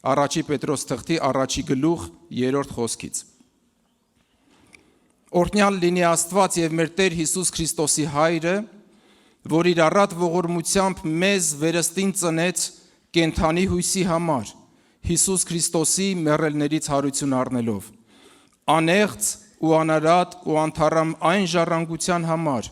Առաջի Պետրոս թղթի 1-րդ խոսքից։ Օրհնյալ լինի Աստված եւ մեր Տեր Հիսուս Քրիստոսի Հայրը, որ իր առատ ողորմությամբ մեզ վերստին ծնեց կենդանի հույսի համար, Հիսուս Քրիստոսի մեռելներից հարություն առնելով, անեղծ ու անարատ ու անթառամ այն ժառանգության համար,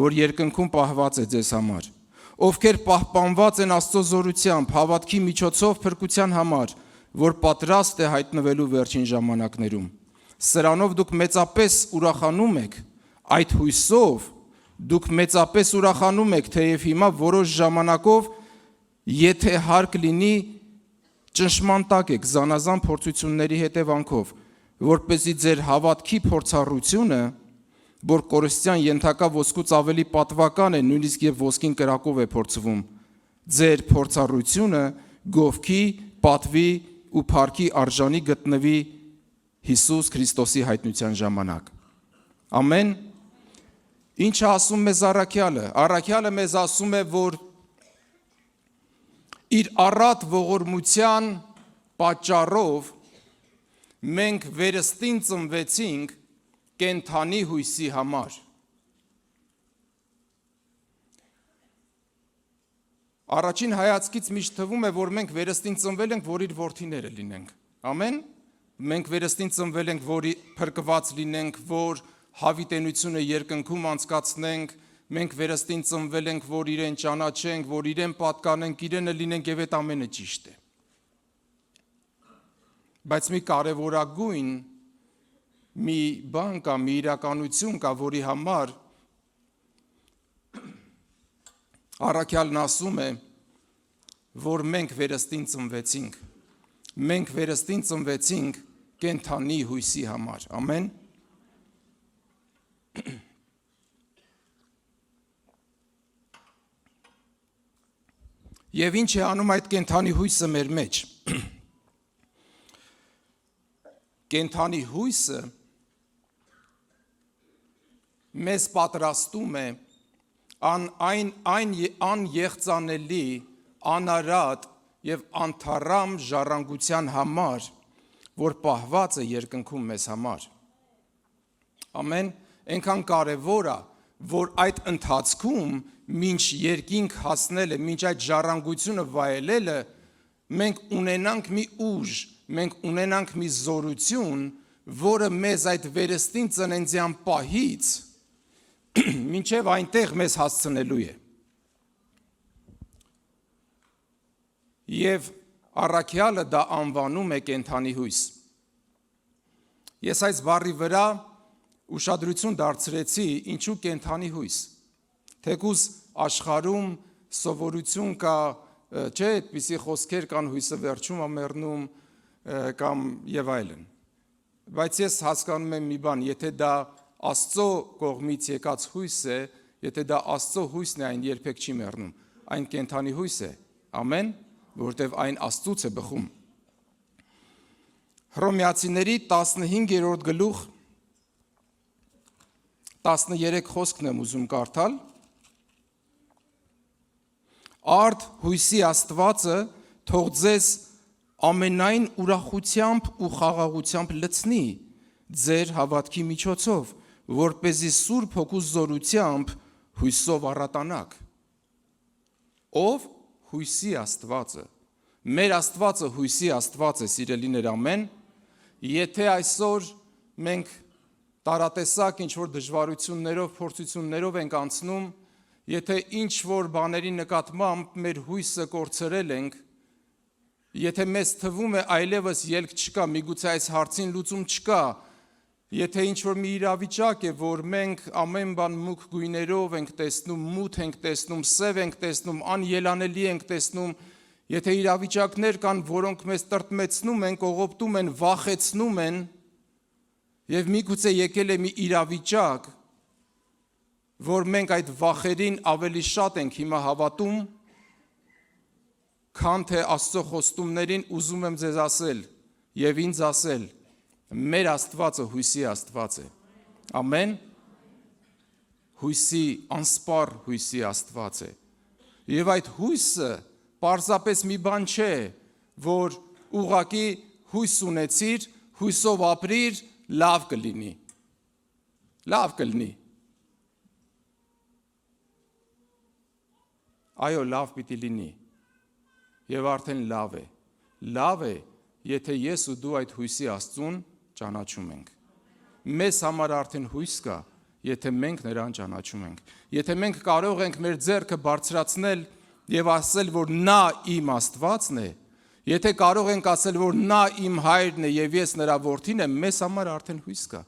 որ երկնքում պահված է ձեզ համար, ովքեր պահպանված են Աստծո զորությամբ, հավատքի միջոցով փրկության համար, որ պատրաստ է հայտնվելու վերջին ժամանակներում։ Սրանով դուք մեծապես ուրախանում եք, այդ հույսով դուք մեծապես ուրախանում եք, թեև հիմա որոշ ժամանակով, եթե հարկ լինի, ճնշման տակ եք զանազան փորձությունների հետևանքով, որպեսզի ձեր հավատքի փորձառությունը, որ կորստյան ենթակա ոսկուց ավելի պատվական է, նույնիսկ եւ ոսկին կրակով է փորձվում, ձեր փորձառությունը գովքի, պատվի ու փառքի արժանի գտնվի Հիսուս Քրիստոսի հայտնության ժամանակ։ Ամեն։ Ինչը ասում մեզ առաքյալը։ Առաքյալը մեզ ասում է, որ իր առատ ողորմության պատճառով մենք վերստին ծնվեցինք կենդանի հույսի համար։ Առաջին հայացքից միշտ թվում է, որ մենք վերստին ծնվել ենք, որ իր որդիները լինենք։ Ամեն։ Մենք վերստին ծնվել ենք, որ փրկված լինենք, որ հավիտենությունը երկնքում անցկացնենք, մենք վերստին ծնվել ենք, որ իրեն ճանաչենք, որ իրեն պատկանենք, իրենը լինենք եւ այդ ամենը ճիշտ է։ Բայց մի կարևորագույն մի բան կա, մի իրականություն կա, որի համար առաքյալն ասում է, որ մենք վերստին ծնվեցինք։ Մենք վերստին ծնվեցինք կենդանի հույսի համար։ Ամեն։ Եվ ինչ է անում այդ կենդանի հույսը մեր մեջ։ Կենդանի հույսը մեզ պատրաստում է այն անեղծանելի, անարատ եւ անթառամ ժառանգության համար, որ պահված է երկնքում մեզ համար։ Ամեն, այնքան կարևոր է, որ այդ ընթացքում մինչ երկինք հասնելը, մինչ այդ ժառանգությունը վայելելը, մենք ունենանք մի ուժ, մենք ունենանք մի զորություն, որը մեզ այդ վերստին ծննդյան պահից մինչև այնտեղ մեզ հասցնելու է։ Եվ առաքյալը դա անվանում է կենդանի հույս։ Ես այս բառի վրա ուշադրություն դարձրեցի, ինչու կենդանի հույս։ Թեկուզ աշխարհում սովորություն կա, չէ, այդպիսի խոսքեր կան, հույսը վերջում է մեռնում կամ եւ այլն։ Բայց ես հասկանում եմ մի բան, եթե դա Աստծո կողմից եկած հույս է, եթե դա Աստծո հույսն է, այն երբեք չի մեռնում։ Այն կենդանի հույս է։ Ամեն, որտեղ այն Աստծուց է բխում։ Հռոմեացիների 15-րդ գլուխ 13 խոսքն եմ ուզում կարդալ։ Արդ հույսի Աստվածը թող ձեզ ամենայն ուրախությամբ ու խաղաղությամբ լցնի ձեր հավատքի միջոցով, որպեսզի Սուրբ Հոգու զորությամբ հույսով առատանաք։ Ով հույսի Աստվածը։ Մեր Աստվածը հույսի Աստված է, սիրելիներ, ամեն։ Եթե այսօր մենք տարատեսակ ինչ-որ դժվարություններով, փորձություններով ենք անցնում, եթե ինչ-որ բաների նկատմամբ մեր հույսը կորցրել ենք, եթե մեզ թվում է այլևս ելք չկա, միգուցե այս հարցին լուծում չկա, եթե ինչ-որ մի իրավիճակ է, որ մենք ամեն բան մուգ գույներով ենք տեսնում, մութ ենք տեսնում, սև ենք տեսնում, անելանելի ենք տեսնում, եթե իրավիճակներ կան, որոնք մեզ տրտմեցնում են, կողոպտում են, վախեցնում են, եւ միգուցե եկել է մի իրավիճակ, որ մենք այդ վախերին ավելի շատ ենք հիմա հավատում, քան թե Աստծո խոստումներին, ուզում եմ ձեզ ասել եւ ինձ ասել, մեր Աստվածը հույսի Աստված է։ Ամեն։ Հույսի, անսպառ հույսի Աստված է։ Եվ այդ հույսը պարզապես մի բան չէ, որ ուղակի հույս ունեցիր, հույսով ապրիր, լավ կլինի։ Լավ կլինի։ Այո, լավ պիտի լինի։ Եվ արդեն լավ է։ Լավ է, եթե ես ու դու այդ հույսի Աստծուն ճանաչում ենք։ Մեզ համար արդեն հույս կա, եթե մենք նրան ճանաչում ենք։ Եթե մենք կարող ենք մեր ձեռքը բարձրացնել եւ ասել, որ նա իմ Աստվածն է, եթե կարող ենք ասել, որ նա իմ հայրն է եւ ես նրա որդին եմ, մեզ համար արդեն հույս կա։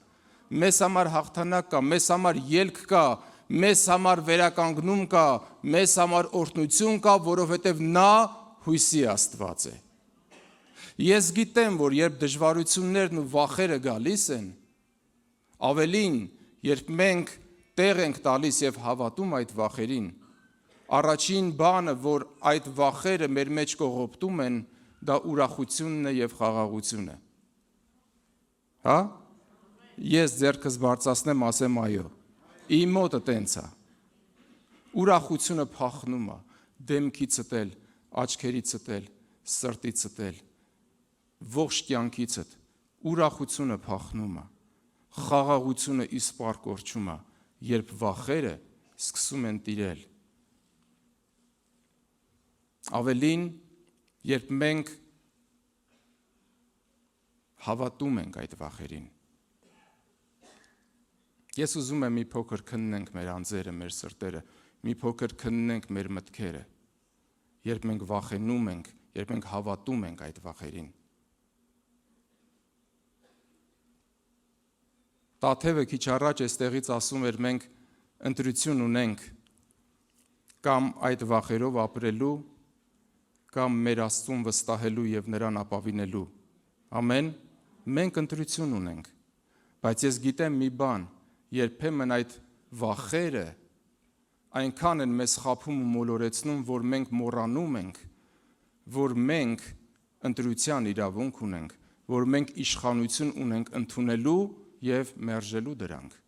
Մեզ համար հաղթանակ կա, մեզ համար ելք կա, մեզ համար վերականգնում կա, մեզ համար օրհնություն կա, որովհետև նա հույսի Աստված է։ Ես գիտեմ, որ երբ դժվարություններն ու վախերը գալիս են, ավելին, երբ մենք տեղ ենք տալիս եւ հավատում այդ վախերին, առաջին բանը, որ այդ վախերը մեր մեջ կողոպտում են, դա ուրախությունն է եւ խաղաղությունը։ Հա? Ես ձեռքս բարձրացնեմ, ասեմ այո։ Իմ մոտը տենց է։ Ուրախությունը փախնում է, դեմքի ցտել, աչքերի ցտել, սրտի ցտել, ողջ կյանքիցդ ուրախությունը փախնում է, խաղաղությունը իսպառ կորչում է, երբ վախերը սկսում են տիրել։ Ավելին, երբ մենք հավատում ենք այդ վախերին։ Ես ուզում եմ մի փոքր քննենք մեր անձերը, մեր սրտերը, մի փոքր քննենք մեր մտքերը, երբ մենք վախենում ենք, երբ մենք հավատում ենք այդ վախերին։ Տաթևը քիչ առաջ այստեղից ասում էր, մենք ընտրություն ունենք կամ այդ վախերով ապրելու, կամ մեր Աստծուն վստահելու եւ նրան ապավինելու։ Ամեն, մենք ընտրություն ունենք, բայց ես գիտեմ մի բան, երբեմն այդ վախերը այնքան են մեզ խաբում ու մոլորեցնում, որ մենք մոռանում ենք, որ մենք ընտրության իրավունք ունենք, որ մենք իշխանություն ունենք ընդունելու եւ մերժելու դրանք։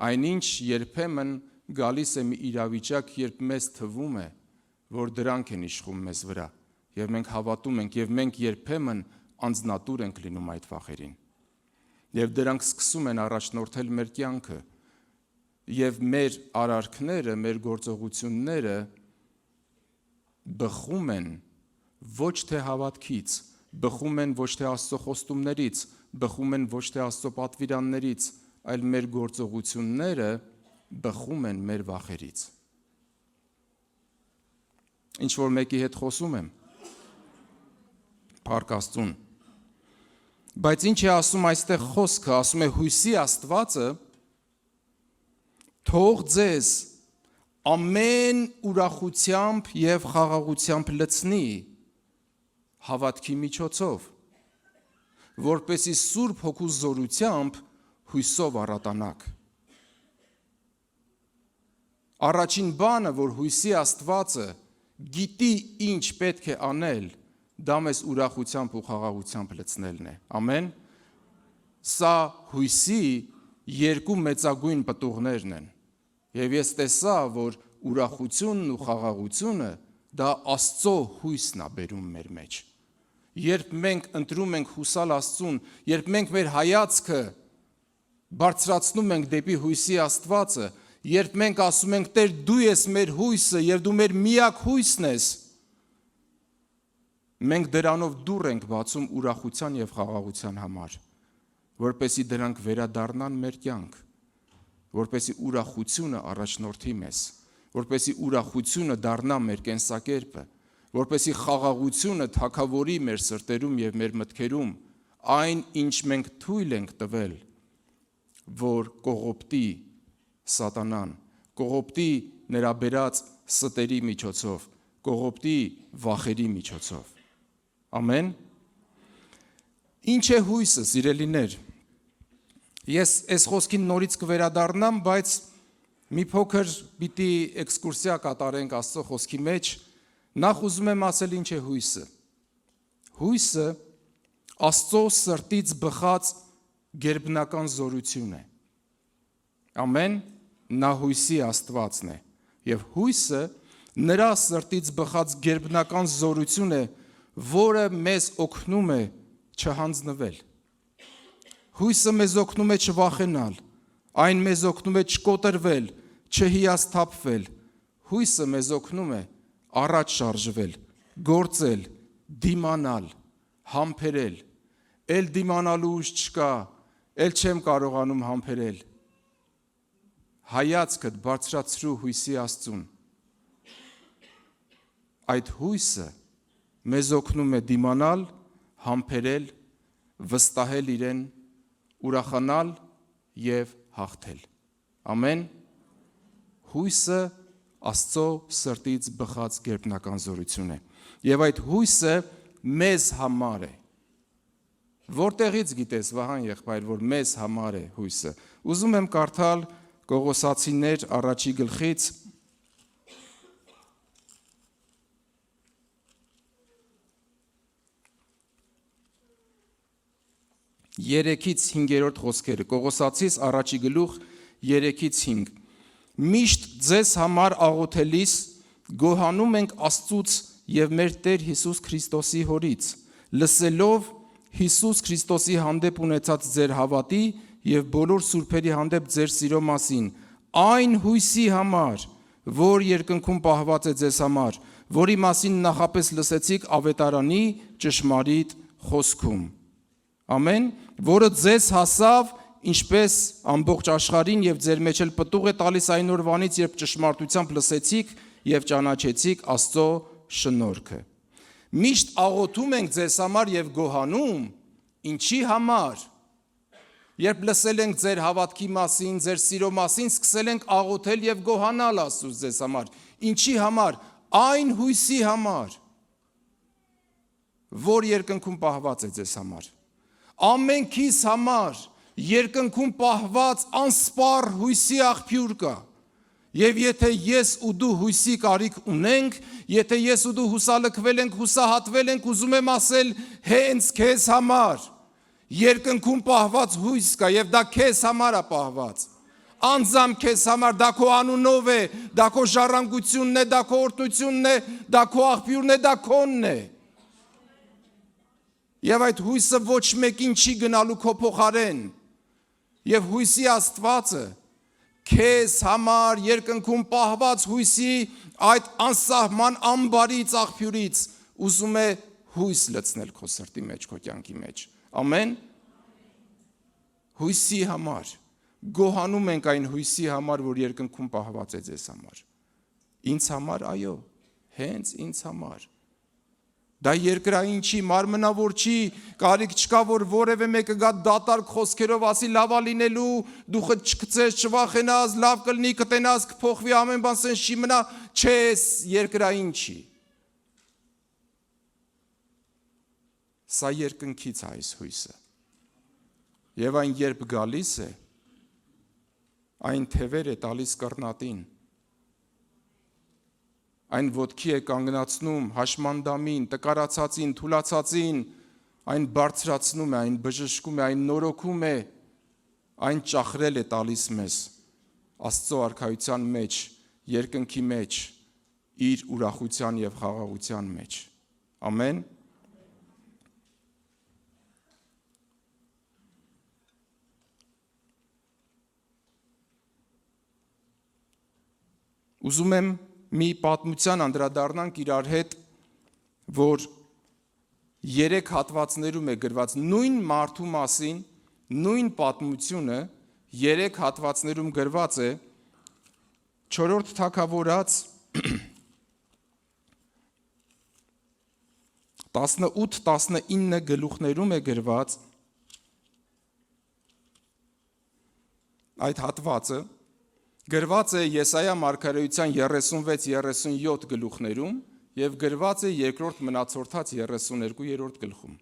Այնինչ երբեմն գալիս է մի իրավիճակ, երբ մեզ թվում է, որ դրանք են իշխում մեզ վրա, եւ մենք հավատում ենք, եւ մենք երբեմն անձնատուր ենք լինում այդ վախերին։ Եվ դրանք սկսում են առաջնորդել մեր կյանքը, եւ մեր արարքները, մեր գործողությունները բխում են ոչ թե հավատքից, բխում են ոչ թե Աստծո խոստումներից, բխում են ոչ թե Աստծո պատվիրաններից, այլ մեր գործողությունները բխում են մեր վախերից։ Ինչ որ մեկի հետ խոսում եմ, Փառք Աստծուն։ Բայց ինչ է ասում այստեղ խոսքը, ասում է հույսի Աստվածը թող ձեզ ամեն ուրախությամբ եւ խաղաղությամբ լցնի հավատքի միջոցով, որպեսզի Սուրբ Հոգու զորությամբ հույսով առատանաք։ Առաջին բանը, որ հույսի Աստվածը գիտի ինչ պետք է անել, դա մեզ ուրախությամբ ու խաղաղությամբ լցնելն է։ Ամեն։ Սա հույսի երկու մեծագույն պտուղներն են։ Եվ ես տեսա, որ ուրախությունն ու խաղաղությունը դա Աստծո հույսն է բերում մեր մեջ։ Երբ մենք ընտրում ենք հուսալ Աստծուն, երբ մենք մեր հայացքը բարձրացնում ենք դեպի հույսի Աստվածը, երբ մենք ասում ենք Տեր, դու ես մեր հույսը եւ դու մեր միակ հույսն ես, մենք դրանով դուռ ենք բացում ուրախության եւ խաղաղության համար, որպեսզի դրանք վերադառնան մեր կյանք, որպեսզի ուրախությունը առաջնորդի մեզ, որպեսզի ուրախությունը դառնա մեր կենսակերպը, որպեսզի խաղաղությունը թագավորի մեր սրտերում եւ մեր մտքերում, այն ինչ մենք թույլ ենք տվել, որ կողոպտի սատանան, կողոպտի նրա բերած ստերի միջոցով, կողոպտի վախերի միջոցով։ Ամեն։ Ինչ է հույսը, սիրելիներ։ Ես այս խոսքին նորից կվերադառնամ, բայց մի փոքր պիտի էքսկուրսիա կատարենք Աստծո խոսքի մեջ։ Նախ ուզում եմ ասել ինչ է հույսը։ Հույսը Աստծո սրտից բխած գերբնական զորություն է։ Ամեն, նա հույսի Աստվածն է։ Եվ հույսը նրա սրտից բխած գերբնական զորություն է, որը մեզ օգնում է չհանձնվել։ Հույսը մեզ օգնում է չվախենալ, այն մեզ օգնում է չկոտրվել, չհիասթափվել։ Հույսը մեզ օգնում է առաջ շարժվել, գործել, դիմանալ, համբերել։ Էլ դիմանալու ուժ չկա, էլ չեմ կարողանում համբերել։ Հայացքդ բարձրացրու հույսի Աստծուն։ Այդ հույսը մեզ օգնում է դիմանալ, համբերել, վստահել իրեն, ուրախանալ և հաղթել։ Ամեն։ Հույսը Աստծո սրտից բխած գերբնական զորություն է։ Եվ այդ հույսը մեզ համար է։ Որտեղից գիտես, Վահան եղբայր, որ մեզ համար է հույսը։ Ուզում եմ կարդալ Կողոսացիներ 1 գլխից 3-ից 5-րդ խոսքերը, Կողոսացիս 1 գլուխ 3-ից 5։ Միշտ ձեզ համար աղոթելիս գոհանում ենք Աստծուց և մեր Տեր Հիսուս Քրիստոսի Հորից, լսելով Հիսուս Քրիստոսի հանդեպ ունեցած ձեր հավատի և բոլոր սուրբերի հանդեպ ձեր սիրո մասին, այն հույսի համար, որ երկնքում պահված է ձեզ համար, որի մասին նախապես լսեցիք ավետարանի ճշմարիտ խոսքում։ Ամեն, որը ձեզ հասավ, ինչպես ամբողջ աշխարհին և ձեր մեջ էլ պտուղ է տալիս այն օրվանից, երբ ճշմարտությամբ լսեցիք և ճանաչեցիք Աստծո շնորհքը։ Միշտ աղոթում ենք ձեզ համար և գոհանում, ինչի համար։ Երբ լսել ենք ձեր հավատքի մասին, ձեր սիրո մասին, սկսել ենք աղոթել և գոհանալ Աստծուց ձեզ համար։ Ինչի համար։ Այն հույսի համար, որ երկնքում պահված է ձեզ համար։ Ամենքիս համար երկնքում պահված անսպառ հույսի աղբյուր կա։ Եվ եթե ես ու դու հույսի կարիք ունենք, եթե ես ու դու հուսալքվել ենք, հուսահատվել ենք, ուզում եմ ասել, հենց քեզ համար երկնքում պահված հույս կա և դա քեզ համար է պահված։ Անձամբ քեզ համար, դա քո անունով է, դա քո ժառանգությունն է, դա քո օրհնությունն է, դա քո աղբյուրն է, դա քոնն է։ Եվ այդ հույսը ոչ մեկին չի գնալու քո փոխարեն։ Եվ հույսի Աստվածը քեզ համար երկնքում պահված հույսի այդ անսահման ամբարից աղբյուրից ուզում է հույս լցնել քո սրտի մեջ, քո կյանքի մեջ։ Ամեն։ Հույսի համար գոհանում ենք այն հույսի համար, որ երկնքում պահված է ձեզ համար։ Ինձ համար, այո, հենց ինձ համար։ Դա երկրային չի, մարմնավոր չի, կարիք չկա, որ որևէ մեկը գա դատարկ խոսքերով ասի լավա լինելու, դու չգցես, չվախենաս, լավ կլինի, կտենաս, կփոխվի, ամեն բան սենց չի մնա, չես, երկրային չի։ Սա երկնքից է այս հույսը։ Եվ այն երբ գալիս է, այն թևեր է տալիս կռնատին։ Այն ոտքի է կանգնացնում, հաշմանդամին, տկարացածին, թուլացածին, այն բարձրացնում է, այն բժշկում է, այն նորոգում է, այն ճախրել է տալիս մեզ Աստծո արքայության մեջ, երկնքի մեջ, իր ուրախության և խաղաղության մեջ։ Ամեն։ Ուզում եմ մի պատմության անդրադառնանք իրար հետ, որ 3 հատվածներում է գրված նույն մարդու մասին, նույն պատմությունը 3 հատվածներում գրված է, 4-րդ թագավորաց 18-19 գլուխներում է գրված այդ հատվածը, գրված է Եսայա մարգարեության 36-37 գլուխներում և գրված է 2-րդ մնացորդաց 32-րդ գլխում։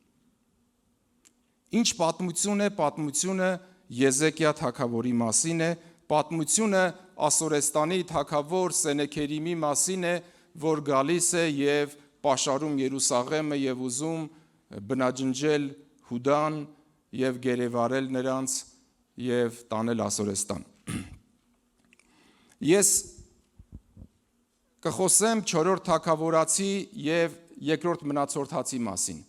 Ինչ պատմություն է, պատմությունը Եզեկիա թագավորի մասին է, պատմությունը Ասորեստանի թագավոր Սենեքերիմի մասին է, որ գալիս է և պաշարում Երուսաղեմը և ուզում բնաջնջել Հուդան և գերեվարել նրանց և տանել Ասորեստան։ Ես կխոսեմ 4-րդ թագավորացի և երկրորդ մնացորդացի մասին։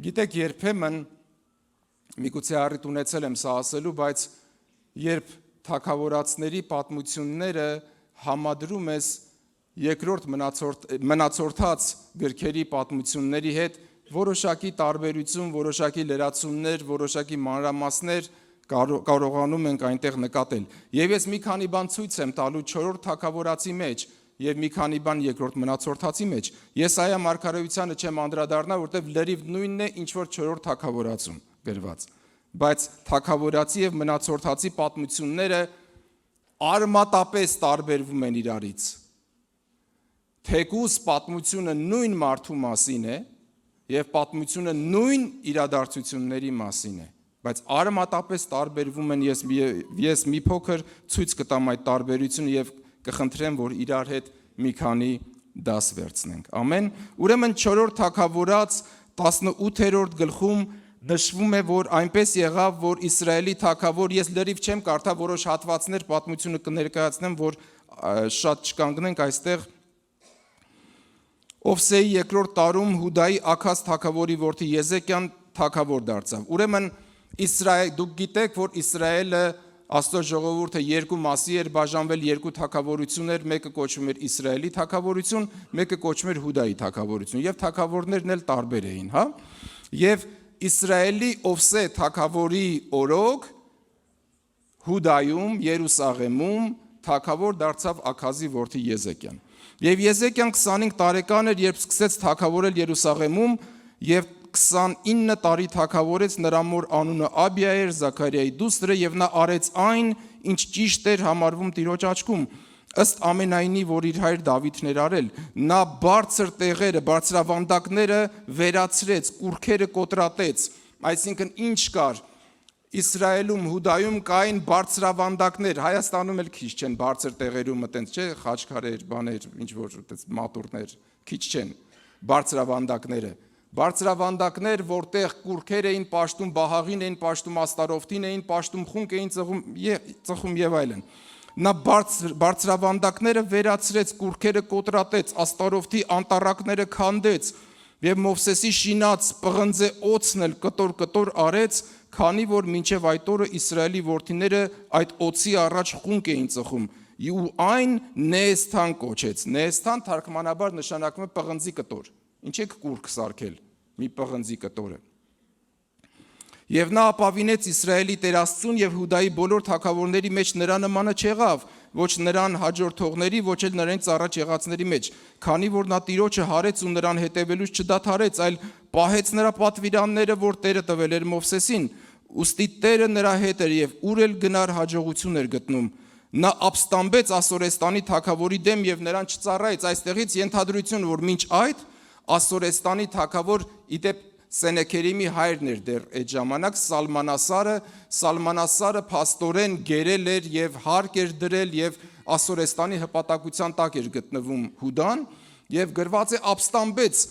Գիտեք, երբեմն միգուցե առիթ ունեցել եմ սա ասելու, բայց երբ թագավորացների պատմությունները համադրում ես երկրորդ մնացորդած գրքերի պատմությունների հետ, որոշակի տարբերություն, որոշակի լրացումներ, որոշակի մանրամասներ կարողանում ենք այնտեղ նկատել։ Եվ ես մի քանի բան ցույց եմ տալու 4-րդ թագավորացի մեջ եւ մի քանի բան երկրորդ մնացորդացի մեջ։ Եսայիա մարգարեությանը չեմ անդրադառնա, որտեղ լրիվ նույնն է, ինչ որ 4-րդ թագավորացում գրված։ Բայց թագավորացի եւ մնացորդացի պատմությունները արմատապես տարբերվում են իրարից։ Թեկուզ պատմությունը նույն մարդու մասին է եւ պատմությունը նույն իրադարձությունների մասին է, բայց արմատապես տարբերվում են։ Ես մի փոքր ցույց կտամ այդ տարբերությունը եւ կխնդրեմ, որ իրար հետ մի քանի դաս վերցնենք։ Ամեն։ Ուրեմն 4-րդ թագավորաց 18-րդ գլխում նշվում է, որ այնպես եղավ, որ Իսրայելի թագավոր, ես լրիվ չեմ կարդա, որոշ հատվածներ պատմությունը կներկայացնեմ, որ շատ չկանգնենք այստեղ։ Օվսեի երկրորդ տարում Հուդայի Աքազ թագավորի որդի Եզեկիան թագավոր դարձավ։ Ուրեմն դուք գիտեք, որ Իսրայելը Աստծո ժողովուրդը երկու մասի էր բաժանվել, երկու թագավորություն էր, մեկը կոչվում էր Իսրայելի թագավորություն, մեկը կոչվում էր Հուդայի թագավորություն, եւ թագավորներն էլ տարբեր էին, հա։ Եվ Իսրայելի Օվսե թագավորի օրոք Հուդայում, Երուսաղեմում թագավոր դարձավ Աքազի որդի Եզեկիան։ Եվ Եզեկիան 25 տարեկան էր, երբ սկսեց թագավորել Երուսաղեմում, եւ 29 տարի թագավորեց, նրա մոր անունը Աբիա էր, Զաքարիայի դուստրը, եւ նա արեց այն, ինչ ճիշտ էր համարվում Տիրոջ աչքում, ըստ ամենայնի, որ իր հայր Դավիթն էր արել։ Նա բարձր տեղերը, բարձրավանդակները վերացրեց, կուռքերը կոտրատեց, այսինքն ինչ կար Իսրայելում, Հուդայում կային բարձրավանդակներ, Հայաստանում էլ քիչ չեն բարձր տեղերում, այտենց չէ, խաչքարեր, բաներ, ինչ որ այտենց մատուրներ, քիչ չեն բարձրավանդակները։ Բարձրավանդակներ, որտեղ կուռքեր էին պաշտում, բահաղին էին պաշտում, աստարովթին էին պաշտում, խունկ էին ծխում եւ այլն։ Նա բարձրավանդակները վերացրեց, կուռքերը կոտրատեց, աստարովթի անտառակները քանդեց եւ Մովսեսի շինած պղնձե օծն էլ կտոր արեց, քանի որ մինչև այդ օրը Իսրայելի որդիները այդ օծի առաջ խունկ էին ծխում։ Ու այն Նեեսթան կոչեց։ Նեեսթան թարգմանաբար նշանակում է պղնձի կտոր։ Ինչ եք կուռք սարքել մի պղնձի կտորը։ Եվ նա ապավինեց Իսրայելի Տեր Աստծուն եւ Հուդայի բոլոր թագավորների մեջ նրա նմանը չեղավ, ոչ նրան հաջորդողների, ոչ էլ նրանց առաջ եղածների մեջ, քանի որ նա Տիրոջը հարեց ու նրան հետևելուց չդադարեց, այլ պահեց նրա պատվիրանները, որ Տերը տվել էր Մովսեսին։ Ուստի Տերը նրա հետ էր եւ ուր էլ գնար հաջողություն էր գտնում։ Նա ապստամբեց Ասորեստանի թագավորի դեմ եւ նրան չծառայեց։ Այստեղից ենթադրություն, որ մինչ այդ Ասորեստանի թագավոր իդեպ Սենեքերիմի հայրն էր դեռ այդ ժամանակ Սալմանասարը փաստորեն գերել էր եւ հարկ էր դրել եւ Ասորեստանի հպատակության տակ էր գտնվում Հուդան եւ գրված է ապստամբեց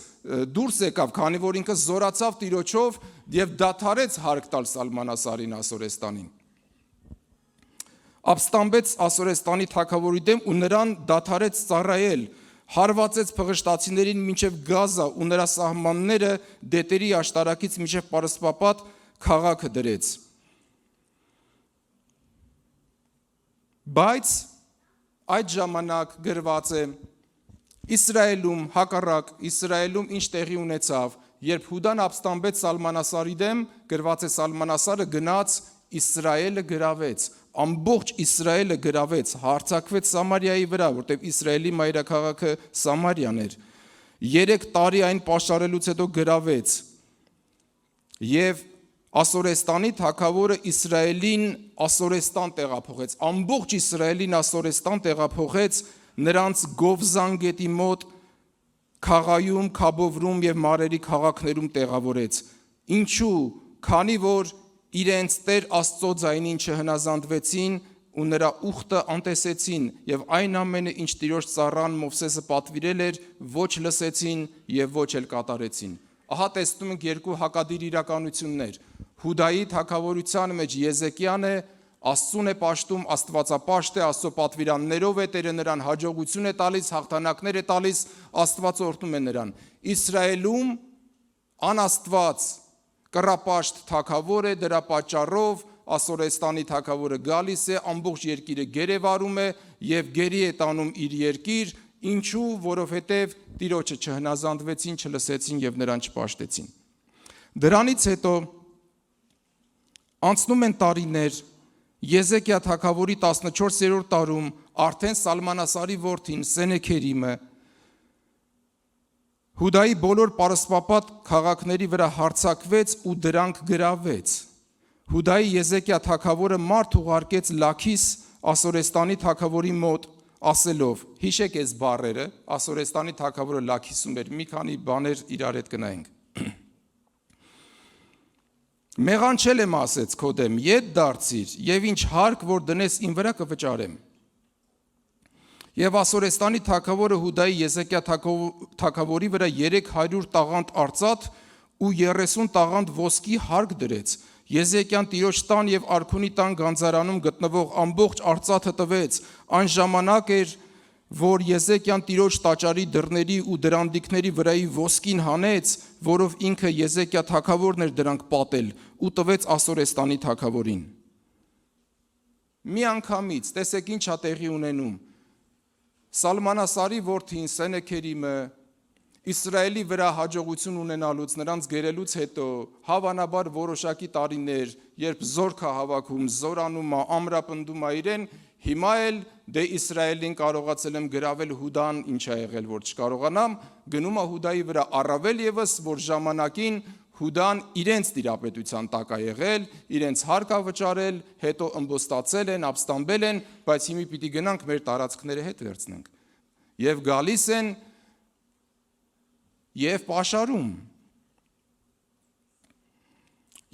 դուրս եկավ, քանի որ ինքը զորացավ Տիրոջով եւ դադարեց հարկ տալ Սալմանասարին Ասորեստանին։ Ապստամբեց Ասորեստանի թագավորի դեմ ու նրան դադարեց ծառայել, հարվածեց փղշտացիներին մինչև Գազա ու նրա սահմանները դետերի աշտարակից մինչև Պարսպապատ քաղաքը դրեց։ Բայց այդ ժամանակ գրված է Իսրայելում հակառակ Իսրայելում ինչ տեղի ունեցավ, երբ Հուդան ապստամբեց Սալմանասարի դեմ, գրված է Սալմանասարը գնաց Իսրայելը գրավեց, ամբողջ Իսրայելը գրավեց, հարձակվեց Սամարիայի վրա, որտեղ Իսրայելի մայրաքաղաքը Սամարիան էր։ 3 տարի այն պաշարելուց հետո գրավեց։ Եվ Ասորեստանի թագավորը Իսրայելին Ասորեստան տեղափոխեց, ամբողջ Իսրայելին Ասորեստան տեղափոխեց, նրանց Գովզան գետի մոտ Խաղայում, Քաբովրում եւ Մարերի քաղաքներում տեղավորեց։ Ինչու՞, քանի որ իրենց Տեր Աստծո ձայնին չհնազանդվեցին ու նրա ուխտը անտեսեցին եւ այն ամենը, ինչ Տիրոջ ծառան Մովսեսը պատվիրել էր, ոչ լսեցին եւ ոչ էլ կատարեցին։ Ահա տեսնում ենք երկու հակադիր իրականություններ։ Հուդայի թագավորության մեջ Եզեկիան է, Աստծուն է պաշտում, Աստվածապաշտ է, Աստծո պատվիրաններով է, Տերը նրան հաջողություն է տալիս, հաղթանակներ է տալիս, Աստված օրհնում է նրան։ Իսրայելում անաստված կռապաշտ թագավոր է, դրա պատճառով Ասորեստանի թագավորը գալիս է, ամբողջ երկիրը գերեվարում է եւ գերի է տանում իր երկիր, ինչու, որովհետեւ Տիրոջը չհնազանդվեցին, չլսեցին եւ նրան չպաշտեցին։ Դրանից հետո անցնում են տարիներ, Եզեկիա թագավորի 14-րդ տարում արդեն Սալմանասարի որդին Սենեքերիմը Հուդայի բոլոր պարսպապատ քաղաքների վրա հարձակվեց ու դրանք գրավեց։ Հուդայի Եզեկիա թագավորը մարդ ուղարկեց Լաքիս Ասորեստանի թագավորի մոտ, ասելով. հիշեք այս բառերը, Ասորեստանի թագավորը Լաքիսում էր, մի քանի բաներ իրար հետ գնայինք։ Մեղանչել եմ, ասեց քո դեմ, ետ դարձիր, եւ ինչ հարկ որ դնես ին վրա կվճարեմ։ Եվ Ասորեստանի թագավորը Հուդայի Եզեկիա թագավորի վրա 300 տաղանդ արծաթ ու 30 տաղանդ ոսկի հարկ դրեց։ Եզեկիան Տիրոջ տան եւ արքունի տան գանձարանում գտնվող ամբողջ արծաթը տվեց։ Այն ժամանակ էր, որ Եզեկիան Տիրոջ տաճարի դռների ու դրանդիկների վրայի ոսկին հանեց, որով ինքը Եզեկիա թագավորն էր դրանք պատել ու տվեց Ասորեստանի թագավորին։ Մի անգամից, տեսեք ինչ է տեղի ունենում։ Սալմանասարի որդին Սենեքերիմը Իսրայելի վրա հաջողություն ունենալուց, նրանց գերելուց հետո, հավանաբար որոշակի տարիներ, երբ զորք է հավաքում, զորանում է, ամրապնդում է իրեն, հիմա էլ դե Իսրայելին կարողացել եմ գրավել, Հուդան ինչ է եղել, որ չկարողանամ, գնում է Հուդայի վրա առավել եւս, որ ժամանակին Հուդան իրենց տիրապետության տակ է եղել, իրենց հարկ է վճարել, հետո ըմբոստացել են, ապստամբել են, բայց հիմա պիտի գնանք մեր տարածքները հետ վերցնենք։ Եվ գալիս են եւ պաշարում։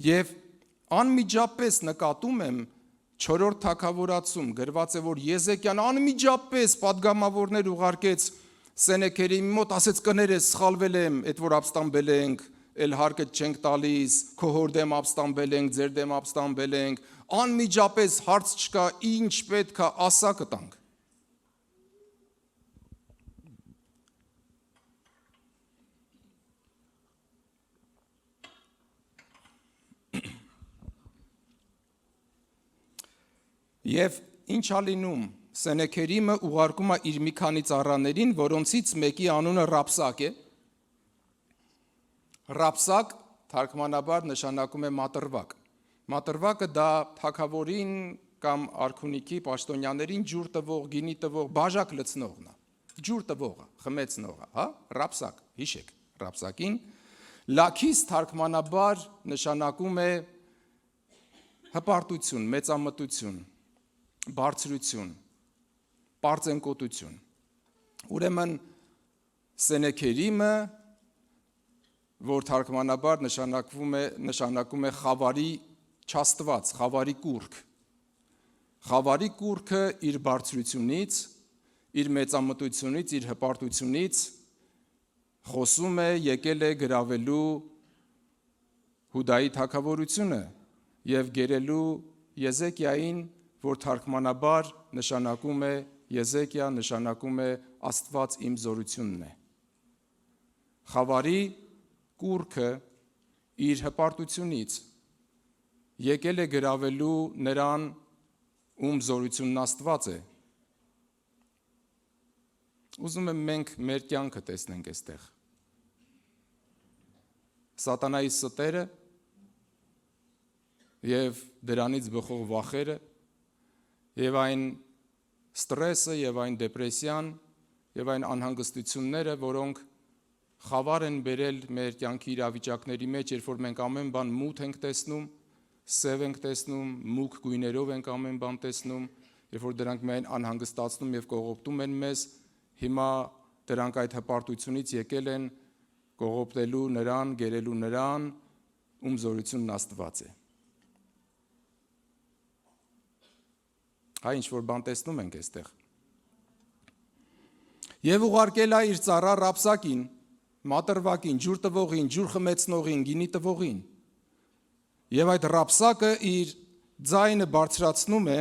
Եվ անմիջապես նկատում եմ 4-րդ թագավորացում գրված է, որ Եզեկիան անմիջապես падգամավորներ ուղարկեց Սենեքերիմի մոտ, ասեց կներես, սխալվել եմ, այդ որ ապստամբել ենք, էլ հարկը չենք տալիս, քո հոր դեմ ապստամբել ենք, ձեր դեմ ապստամբել ենք, անմիջապես հարց չկա, ինչ պետք է ասա կտանք։ Եվ ինչ է լինում, Սենեքերիմը ուղարկում է իր մի քանի ծառաներին, որոնցից մեկի անունը Ռապսակ է։ Ռապսակ թարգմանաբար նշանակում է մատրվակ։ Մատրվակը դա թագավորին կամ արքունիքի պաշտոնյաներին ջուր տվող, գինի տվող, բաժակ լցնողն է։ Ջուր տվողը, խմեցնողը, հա? Ռապսակ, հիշեք, Ռապսակին։ Լաքիս թարգմանաբար նշանակում է հպարտություն, մեծամտություն, բարձրություն, պարծենկոտություն։ Ուրեմն Սենեքերիմը, որ թարգմանաբար նշանակում է խավարի չաստված, խավարի կուռք։ Խավարի կուռքը իր բարձրությունից, իր մեծամտությունից, իր հպարտությունից խոսում է, եկել է գրավելու Հուդայի թագավորությունը եւ գերելու Եզեկիային, որ թարգմանաբար նշանակում է Եզեկիա, նշանակում է Աստված իմ զորությունն է։ Խավարի կուռքը իր հպարտությունից եկել է գրավելու նրան, ում զորությունն Աստված է։ Ուզում եմ մենք մեր կյանքը տեսնենք այստեղ։ Սատանայի ստերը եւ դրանից բխող վախերը եւ այն ստրեսը եւ այն դեպրեսիան եւ այն անհանգստությունները, որոնք խավար են բերել մեր կյանքի իրավիճակների մեջ, երբ որ մենք ամեն բան մութ ենք տեսնում, սև ենք տեսնում, մուգ գույներով ենք ամեն բան տեսնում, երբ որ դրանք միայն անհանգստացնում եւ կողոպտում են մեզ, հիմա դրանք այդ հպարտությունից եկել են կողոպտելու նրան, գերելու նրան, ում զորությունն Աստված է։ Այ ինչ որ բան տեսնում ենք այստեղ։ Եվ ուղարկել է իր ծառա Ռապսակին, մատրվակին, ջուր տվողին, ջուր խմեցնողին, գինի տվողին։ Եվ այդ Ռապսակը իր ձայնը բարձրացնում է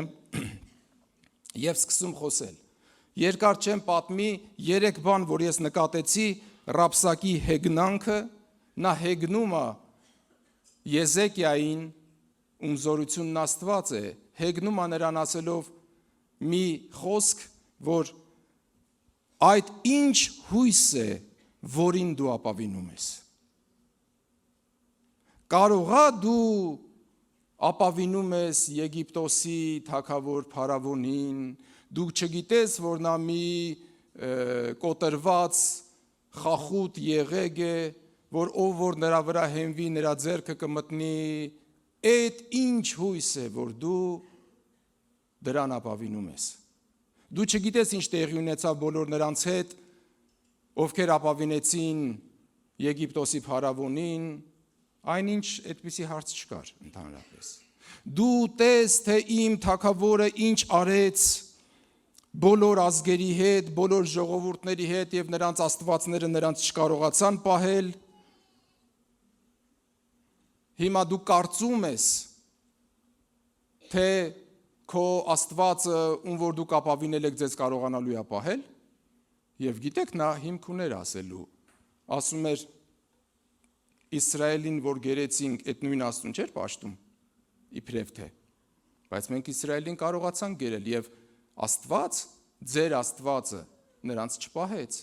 եւ սկսում խոսել։ Երկար չեմ պատմի 3 բան, որ ես նկատեցի Ռաբսակի հեգնանքը, նա հեգնում է Եզեկիային, ում զորությունն Աստված է, հեգնում է նրան ասելով մի խոսք, որ այդ ինչ հույս է, որին դու ապավինում ես։ Կարողա դու ապավինում ես Եգիպտոսի թագավոր փարավոնին, դու չգիտես, որ նա մի կոտրված խախուտ եղեգ է, որ ով որ նրա վրա հենվի, նրա ձեռքը կմտնի, այդ ինչ հույս է, որ դու դրան ապավինում ես։ Դու չգիտես ինչ տեղի ունեցավ բոլոր նրանց հետ, ովքեր ապավինեցին Եգիպտոսի փարավոնին, այնինչ այդպիսի հարց չկար ընդհանրապես։ Դու տես, թե իմ թագավորը ինչ արեց բոլոր ազգերի հետ, բոլոր ժողովուրդների հետ եւ նրանց աստվածները նրանց չկարողացան պահել։ Հիմա դու կարծում ես, թե քո Աստվածը, ում որ դուք ապավինել եք, ձեզ կարողանալու է պահել, եւ գիտեք, նա հիմք ուներ ասելու, ասում էր Իսրայելին, որ գերեցինք, այդ նույն Աստծուն չէր պաշտում, իբրև թե, բայց մենք Իսրայելին կարողացանք գերել եւ Աստված, ձեր Աստվածը նրանց չպահեց։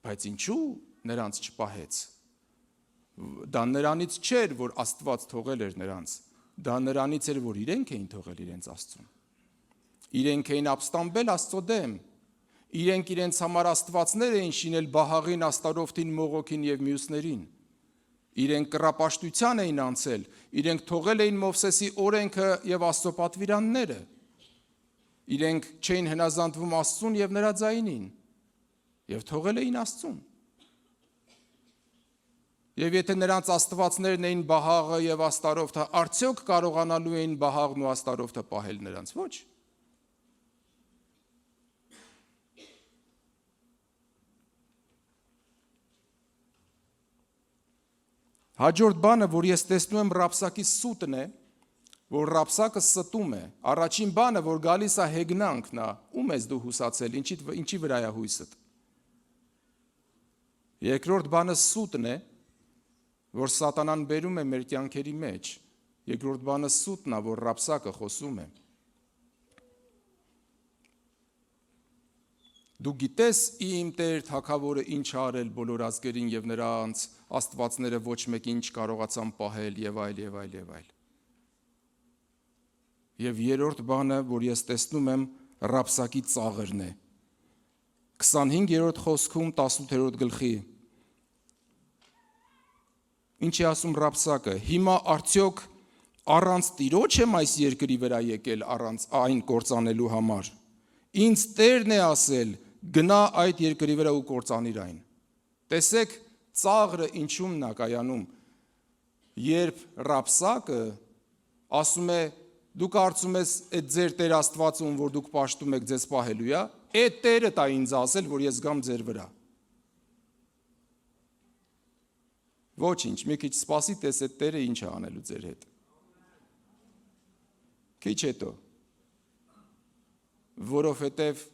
Բայց ինչու նրանց չպահեց։ Դա նրանից չէր, որ Աստված թողել էր նրանց, դա նրանից էր, որ իրենք էին թողել իրենց Աստծուն։ Իրենք էին ապստամբել Աստծո դեմ, իրենք իրենց համար աստվածներ էին շինել Բահաղին, Աստարոֆտին, Մողոքին եւ մյուսներին։ Իրենք կռապաշտության էին անցել, իրենք թողել էին Մովսեսի օրենքը եւ Աստծո պատվիրանները։ Իրենք չէին հնազանդվում Աստծուն եւ նրա ձայնին, եւ թողել էին Աստծուն։ Եվ եթե նրանց աստվածներն էին Բահաղը եւ Աստարոֆտը, արդյոք կարողանալու էին Բահաղն ու Աստարոֆտը պահել նրանց, ոչ։ Հաջորդ բանը, որ ես տեսնում եմ Ռաբսակի սուտն է, որ Ռաբսակը ստում է, առաջին բանը, որ գալիս է հեգնանքն է, ում ես դու հուսացել, ինչի վրա է հույսդ։ Երկրորդ բանը սուտն է, որ սատանան բերում է մեր կյանքերի մեջ, երկրորդ բանը սուտն է, որ Ռաբսակը խոսում է։ Դու գիտես իմ Տեր թագավորը ինչ արել բոլոր ազգերին եւ նրանց աստվածները ոչ մեկին չկարողացան պահել եւ այլ եւ այլ եւ այլ։ Եվ երրորդ բանը, որ ես տեսնում եմ, Ռաբսակի ծաղրն է։ 25-րդ խոսքում 18-րդ գլխի։ Ինչ է ասում Ռաբսակը։ Հիմա արդյոք առանց Տիրոջ եմ այս երկրի վրա եկել առանց այն կործանելու համար։ Ինձ Տերն է ասել, գնա այդ երկրի վրա ու կործանիր այն։ Տեսեք, ծաղրը ինչումն է կայանում, երբ Ռաբսակը ասում է, դու կարծում ես այդ ձեր Տեր Աստվածը, ում որ դուք պաշտում եք, ձեզ պահելու է, այդ Տերը տա ինձ ասել, որ ես գամ ձեր վրա։ Ոչինչ, մի քիչ սպասի, տես այդ Տերը ինչ է անելու ձեր հետ։ Քիչ հետո, որովհետև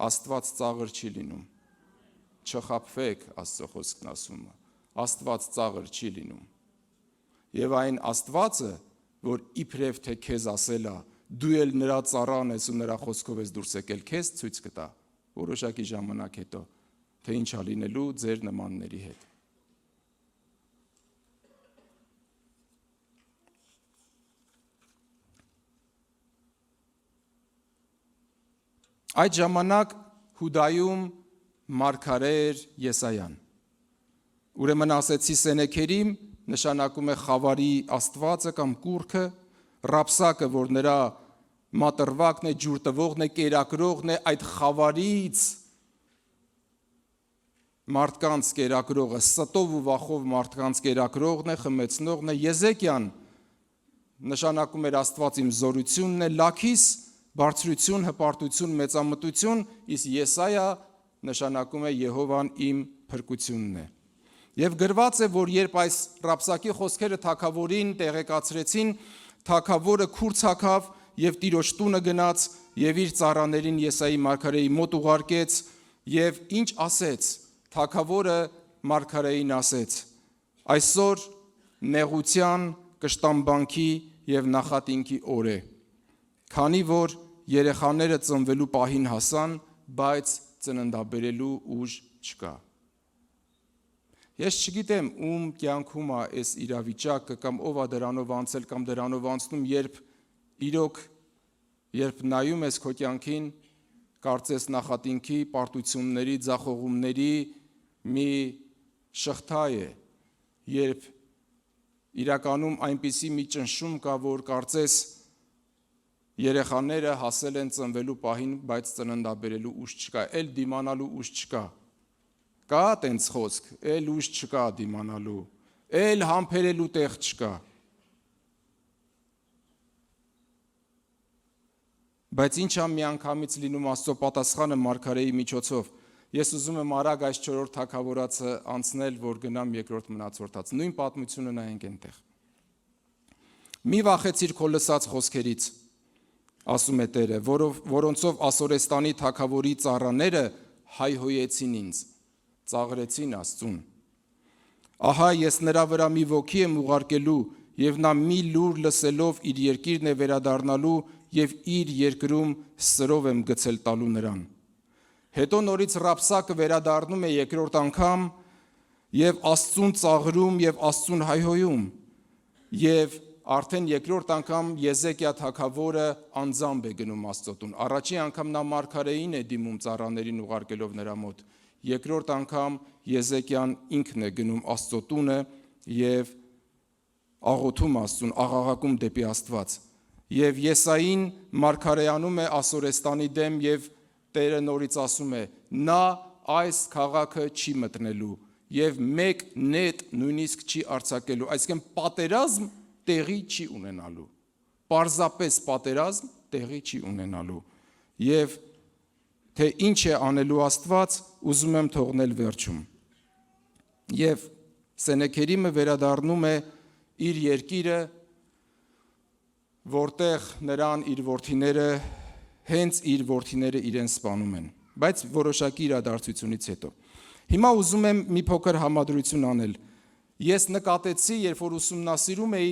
Աստված ծաղր չի լինում, չխաբվեք, Աստծո խոսքն ասում է, Աստված ծաղր չի լինում, և այն Աստվածը, որ իբրև թե քեզ ասել է, դու էլ նրա ծառան ես ու նրա խոսքով ես դուրս եկել, քեզ ցույց կտա, որոշակի ժամանակ հետո, թե ինչ է լինելու ձեր նմանների հետ։ Այդ ժամանակ Հուդայում մարգարեր Եսայան։ Ուրեմն ասեցի Սենեքերիմ, նշանակում է խավարի աստվածը կամ կուռքը, Ռաբսակը, որ նրա մատրվակն է, ջուր տվողն է, կերակրողն է, այդ խավարից մարդկանց կերակրողը, ստով ու վախով մարդկանց կերակրողն է, խմեցնողն է, Եզեկիան նշանակում էր Աստված իմ զորությունն է, Լաքիս բարձրություն, հպարտություն, մեծամտություն, իսկ Եսայա նշանակում է Եհովան իմ փրկությունն է։ Եվ գրված է, որ երբ այս Ռաբսակի խոսքերը թագավորին տեղեկացրեցին, թագավորը քուր ցակավ եւ Տիրոջ տունը գնաց եւ իր ծառաներին Եսայի մարգարեի մոտ ուղարկեց եւ ինչ ասեց, թագավորը մարգարեին ասեց. այսօր նեղության, կշտամբանքի եւ նախատինքի օր է, քանի որ երեխաները ծնվելու պահին հասան, բայց ծննդաբերելու ուժ չկա։ Ես չգիտեմ ում կյանքում է այս իրավիճակը կամ ով է դրանով անցել կամ դրանով անցնում, երբ նայում ես քո կյանքին, կարծես նախատինքի, պարտությունների, ձախողումների մի շղթա է, երբ իրականում այնպիսի մի ճնշում կա, որ կարծես երեխաները հասել են ծնվելու պահին, բայց ծննդաբերելու ուժ չկա, էլ դիմանալու ուժ չկա։ Կա տենց խոսք, էլ ուժ չկա դիմանալու, էլ համբերելու տեղ չկա։ Բայց ինչ է միանգամից լինում Աստծո պատասխանը մարգարեի միջոցով։ Ես ուզում եմ արագ այս 4-րդ թագավորացը անցնել, որ գնամ երկրորդ մնացորդած։ Նույն պատմությունը նայենք այնտեղ։ Մի վախեցիր քո լսած խոսքերից, ասում է Տերը, որոնցով Ասորեստանի թագավորի ծառաները հայհոյեցին ինձ, ծաղրեցին Աստծուն։ Ահա ես նրա վրա մի ոգի եմ ուղարկելու, եւ նա մի լուր լսելով իր երկիրն է վերադառնալու եւ իր երկրում սրով եմ գցել տալու նրան։ Հետո նորից Ռաբսակը վերադառնում է երկրորդ անգամ եւ Աստծուն ծաղրում եւ Աստծուն հայհոյում, եւ արդեն երկրորդ անգամ Եզեկիա թագավորը անձամբ է գնում Աստծո տուն։ Առաջին անգամ նա մարգարեին է դիմում ծառաներին ուղարկելով նրա մոտ։ Երկրորդ անգամ Եզեկիան ինքն է գնում Աստծո տունը եւ աղոթում Աստծուն, աղաղակում դեպի Աստված։ Եվ Եսային մարգարեանում է Ասորեստանի դեմ եւ Տերը նորից ասում է. նա այս քաղաքը չի մտնելու եւ մեկ նետ նույնիսկ չի արձակելու, այսինքն պատերազմ տեղի չի ունենալու։ Պարզապես պատերազմ տեղի չի ունենալու։ Եվ թե ինչ է անելու Աստված, ուզում եմ թողնել վերջում։ Եվ Սենեքերիմը վերադառնում է իր երկիրը, որտեղ նրան իր որդիները, հենց իր որդիները իրեն սպանում են, բայց որոշակի իրադարձությունից հետո։ Հիմա ուզում եմ մի փոքր համադրություն անել։ Ես նկատեցի, երբ որ ուսումնասիրում էի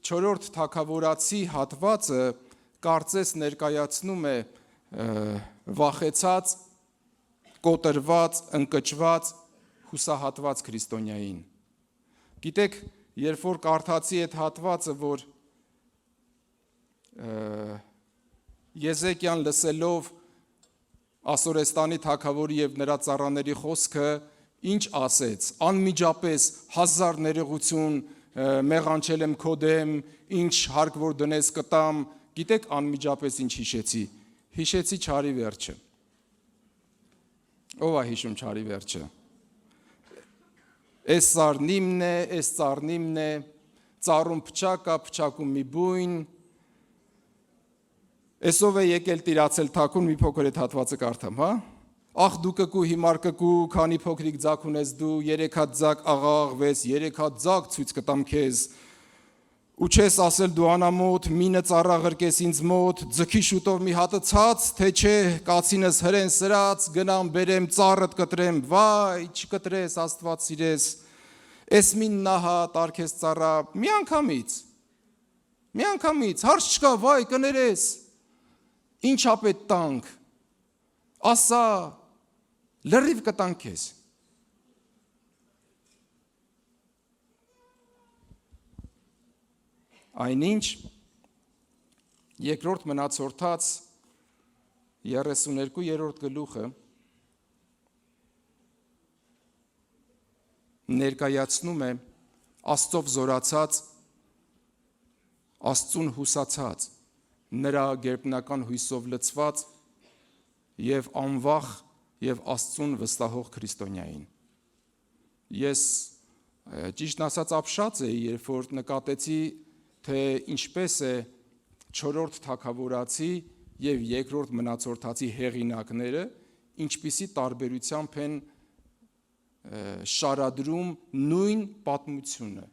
4-րդ թագավորացի հատվածը, կարծես ներկայացնում է վախեցած, կոտրված, ընկճված, հուսահատված քրիստոնյային։ Գիտեք, երբ որ կարդացի այդ հատվածը, որ Եզեկիան լսելով Ասորեստանի թագավորի եւ նրա ծառաների խոսքը, ինչ ասեց, անմիջապես 1000 ներողություն, մեղանչել եմ քո դեմ, ինչ հարկ որ դնես կտամ, գիտեք անմիջապես ինչ հիշեցի, հիշեցի չարի վերջը։ Ո՞վ է հիշում չարի վերջը։ Էս ծառնիմն է, էս ծառնիմն է, ծառում փչակ է, փչակում մի բույն։ Էսով է եկել տիրացել թակուն, մի փոքր այդ հատվածը կարդամ, հա։ Ախ դու կկու հիմար կկու, քանի փոքրիկ ձակ ունես դու, 3 հատ ձակ աղաղաղվես, 3 հատ ձակ ցույց կտամ քեզ։ Ու չես ասել դու անամոթ, մինը ծառա ղրկես ինձ մոտ, ձգի շուտով մի հատը ցած, թե չէ, կացինս հրեն սրած, գնամ բերեմ ծառդ կտրեմ, վայ, չկտրես, Աստված սիրես։ Էս մին նահա տարքես ծառա, միանգամից, հարց չկա, վայ, կներես։ Ինչ ապետ տանք, ասա, լրիվ կտանք քեզ։ Այնինչ, երկրորդ մնացորդած 32-րդ գլուխը ներկայացնում է Աստծով զորացած, Աստծուն հուսացած, նրա գերբնական հույսով լցված եւ անվախ եւ Աստծուն վստահող քրիստոնյային։ Ես ճիշտ ասած ապշած էի, երբ որ նկատեցի, թե ինչպես է 4-րդ թագավորացի եւ 2-րդ մնացորդացի հեղինակները ինչպիսի տարբերությամբ են շարադրում նույն պատմությունը,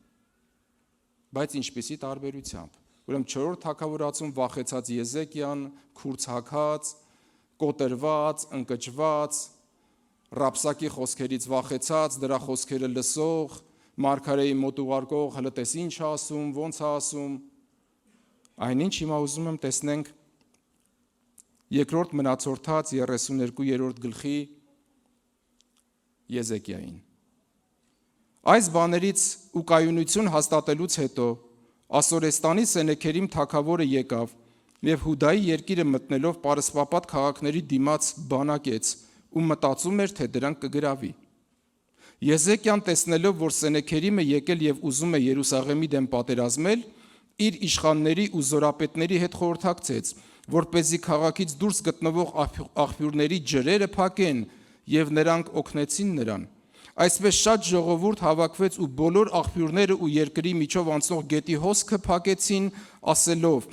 բայց ինչպիսի տարբերությամբ։ Ուրեմն 4-րդ թագավորացում վախեցած Եզեկիան, քուրձ-հագած, կոտրված, ընկճված, Ռաբսակի խոսքերից վախեցած, դրա խոսքերը լսող, մարգարեի մոտ ուղարկող, հələ տես ինչ է ասում, ոնց է ասում։ Այնինչ հիմա ուզում եմ տեսնենք երկրորդ մնացորդած 32-րդ գլխի Եզեկիային։ Այս բաներից ու կայունություն հաստատելուց հետո Ասորեստանի Սենեքերիմ թագավորը եկավ եւ Հուդայի երկիրը մտնելով պարսպապատ քաղաքների դիմաց բանակեց ու մտածում էր, թե դրանք կգրավի։ Եզեկիան տեսնելով, որ Սենեքերիմը եկել եւ ուզում է Երուսաղեմի դեմ պատերազմել, իր իշխանների ու զորապետների հետ խորհրդակցեց, որպեսզի քաղաքից դուրս գտնվող աղբյուրների ջրերը փակեն, եւ նրանք օգնեցին նրան։ Այսպես շատ ժողովուրդ հավաքվեց ու բոլոր աղբյուրները ու երկրի միջով անցնող գետի հոսքը փակեցին, ասելով.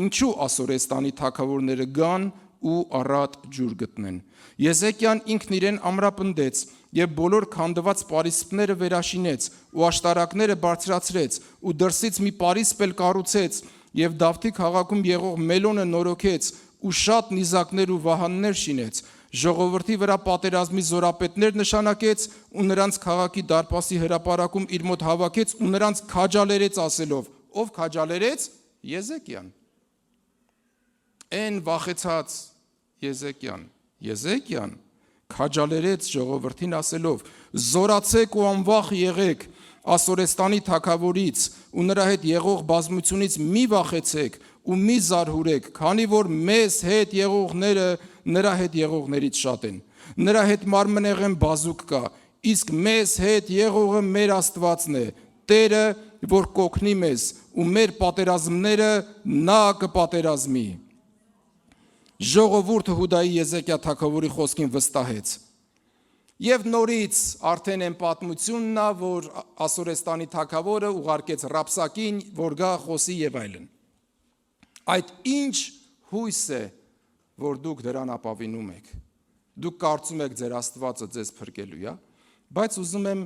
Ինչու Ասորեստանի թագավորները գան ու առատ ջուր գտնեն։ Եզեկիան ինքն իրեն ամրապնդեց եւ բոլոր քանդված պարիսպները վերաշինեց ու աշտարակները բարձրացրեց ու դրսից մի պարիսպ էլ կառուցեց եւ Դավթի քաղաքում եղող Մելոնը նորոգեց ու շատ նիզակներ ու վահաններ շինեց։ Ժողովրդի վրա պատերազմի զորապետներ նշանակեց ու նրանց քաղաքի դարպասի հրապարակում իր մոտ հավաքեց ու նրանց քաջալերեց ասելով. Ով քաջալերեց? Եզեկիան։ Այն վախեցած Եզեկիան քաջալերեց ժողովրդին ասելով. Զորացեք ու անվախ եղեք Ասորեստանի թագավորից ու նրա հետ եղող բազմությունից մի վախեցեք ու մի զարհուրեք, քանի որ մեզ հետ եղողները նրա հետ եղողներից շատ են։ Նրա հետ մարմնեղեն բազուկ կա, իսկ մեզ հետ եղողը մեր Աստվածն է, Տերը, որ կօգնի մեզ ու մեր պատերազմները նա կպատերազմի։ Ժողովուրդը Հուդայի Եզեկիա թագավորի խոսքին վստահեց։ Եվ նորից արդեն այն պատմությունն է, որ Ասորեստանի թագավորը ուղարկեց Ռաբսակին, որ գա խոսի եւ այլն։ Այդ ինչ հույս է, որ դուք դրան ապավինում եք։ Դուք կարծում եք ձեր Աստվածը ձեզ փրկելու է, բայց ուզում եմ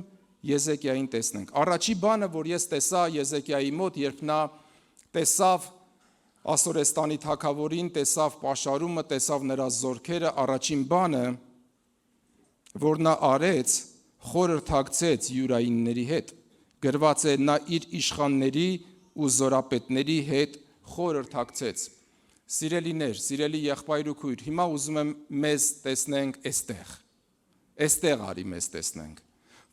Եզեկիային տեսնենք։ Առաջի բանը, որ ես տեսա Եզեկիայի մոտ, երբ նա տեսավ Ասորեստանի թագավորին, տեսավ պաշարումը, տեսավ նրա զորքերը, առաջին բանը, որ նա արեց, խորհրդակցեց յուրայինների հետ։ Գրված է նա իր իշխանների ու զորապետների հետ խորհրդակցեց։ Սիրելիներ, սիրելի եղբայր ու քույր, հիմա ուզում եմ մեզ տեսնենք այստեղ։ Այստեղ արի մեզ տեսնենք։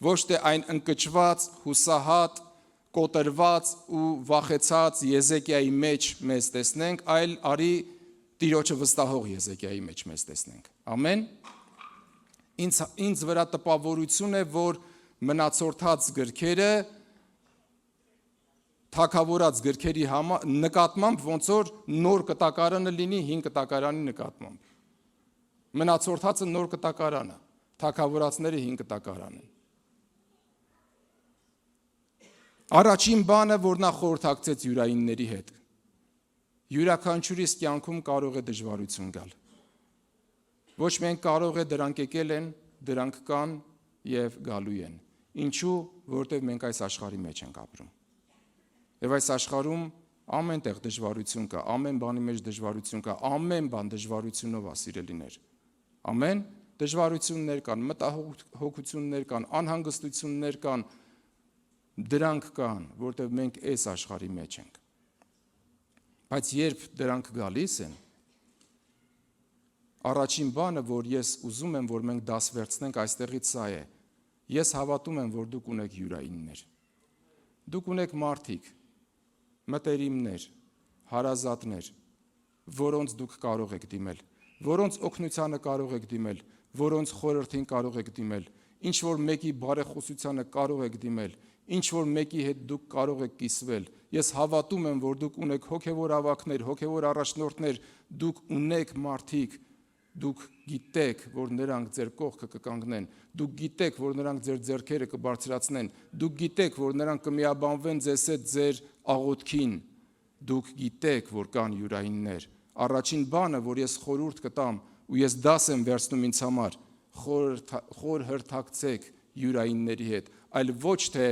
Ոչ թե այն ընկճված, հուսահատ, կոտրված ու վախեցած Եզեկիայի մեջ մեզ տեսնենք, այլ արի Տիրոջը վստահող Եզեկիայի մեջ մեզ տեսնենք։ Ամեն։ Ինձ վրա տպավորություն է, որ մնացորդած գրքերը թագավորած գրքերի նկատմամբ ոնց որ նոր կտակարանը լինի հին կտակարանի նկատմամբ։ Մնացորդածը նոր կտակարանը, թագավորածները հին կտակարանը։ Առաջին բանը, որ նա խորհրդակցեց յուրայինների հետ։ Յուրաքանչյուրիս կյանքում կարող է դժվարություն գալ։ Ոչ միայն կարող է դրանք եկել են, դրանք կան եւ գալու են։ Ինչու, որտեղ մենք այս աշխարհի մեջ ենք ապրում։ Եվ այս աշխարհում ամեն տեղ դժվարություն կա, ամեն բանի մեջ դժվարություն կա, ամեն բան դժվարությունով է, սիրելիներ։ Ամեն դժվարություններ կան, մտահոգություններ կան, անհանգստություններ կան, դրանք կան, որտեղ մենք այս աշխարհի մեջ ենք։ Բայց երբ դրանք գալիս են, առաջին բանը, որ ես ուզում եմ, որ մենք դաս վերցնենք այստեղից սա է։ Ես հավատում եմ, որ դուք ունեք յուրայիններ։ Դուք ունեք մարդիկ, մտերիմներ, հարազատներ, որոնց դուք կարող եք դիմել, որոնց օգնությանը կարող եք դիմել, որոնց խորհրդին կարող եք դիմել, ինչ որ մեկի բարեխոսությանը կարող եք դիմել, ինչ որ մեկի հետ դուք կարող եք կիսվել։ Ես հավատում եմ, որ դուք ունեք հոգևոր ավակներ, հոգևոր առաջնորդներ, դուք ունեք մարդիկ, դուք գիտեք, որ նրանք ձեր կողքը կկանգնեն, դուք գիտեք, որ նրանք ձեր ձեռքերը կբարձրացնեն, դուք գիտեք, որ նրանք կմիաբանվեն ձեզ հետ ձեր աղոթքին, դուք գիտեք, որ կան յուրայիններ։ Առաջին բանը, որ ես խորհուրդ կտամ ու ես դաս եմ վերցնում ինձ համար, խորհրդակցեք յուրայինների հետ, այլ ոչ թե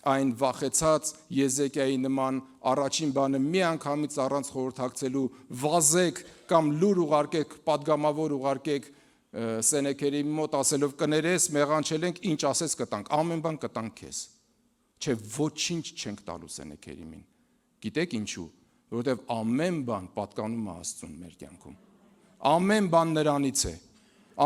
այն վախեցած Եզեկիայի նման առաջին բանը մի անգամից առանց խորհրդակցելու վազեք կամ լուր ուղարկեք, падգամավոր ուղարկեք Սենեքերիմի մոտ ասելով կներես, մեղանչել ենք, ինչ ասես կտանք, ամեն բան կտանք քեզ։ Չէ, ոչինչ չենք տալու Սենեքերիմին։ Գիտեք ինչու, որովհետև ամեն բան պատկանում է Աստծուն մեր կյանքում։ Ամեն բան նրանից է,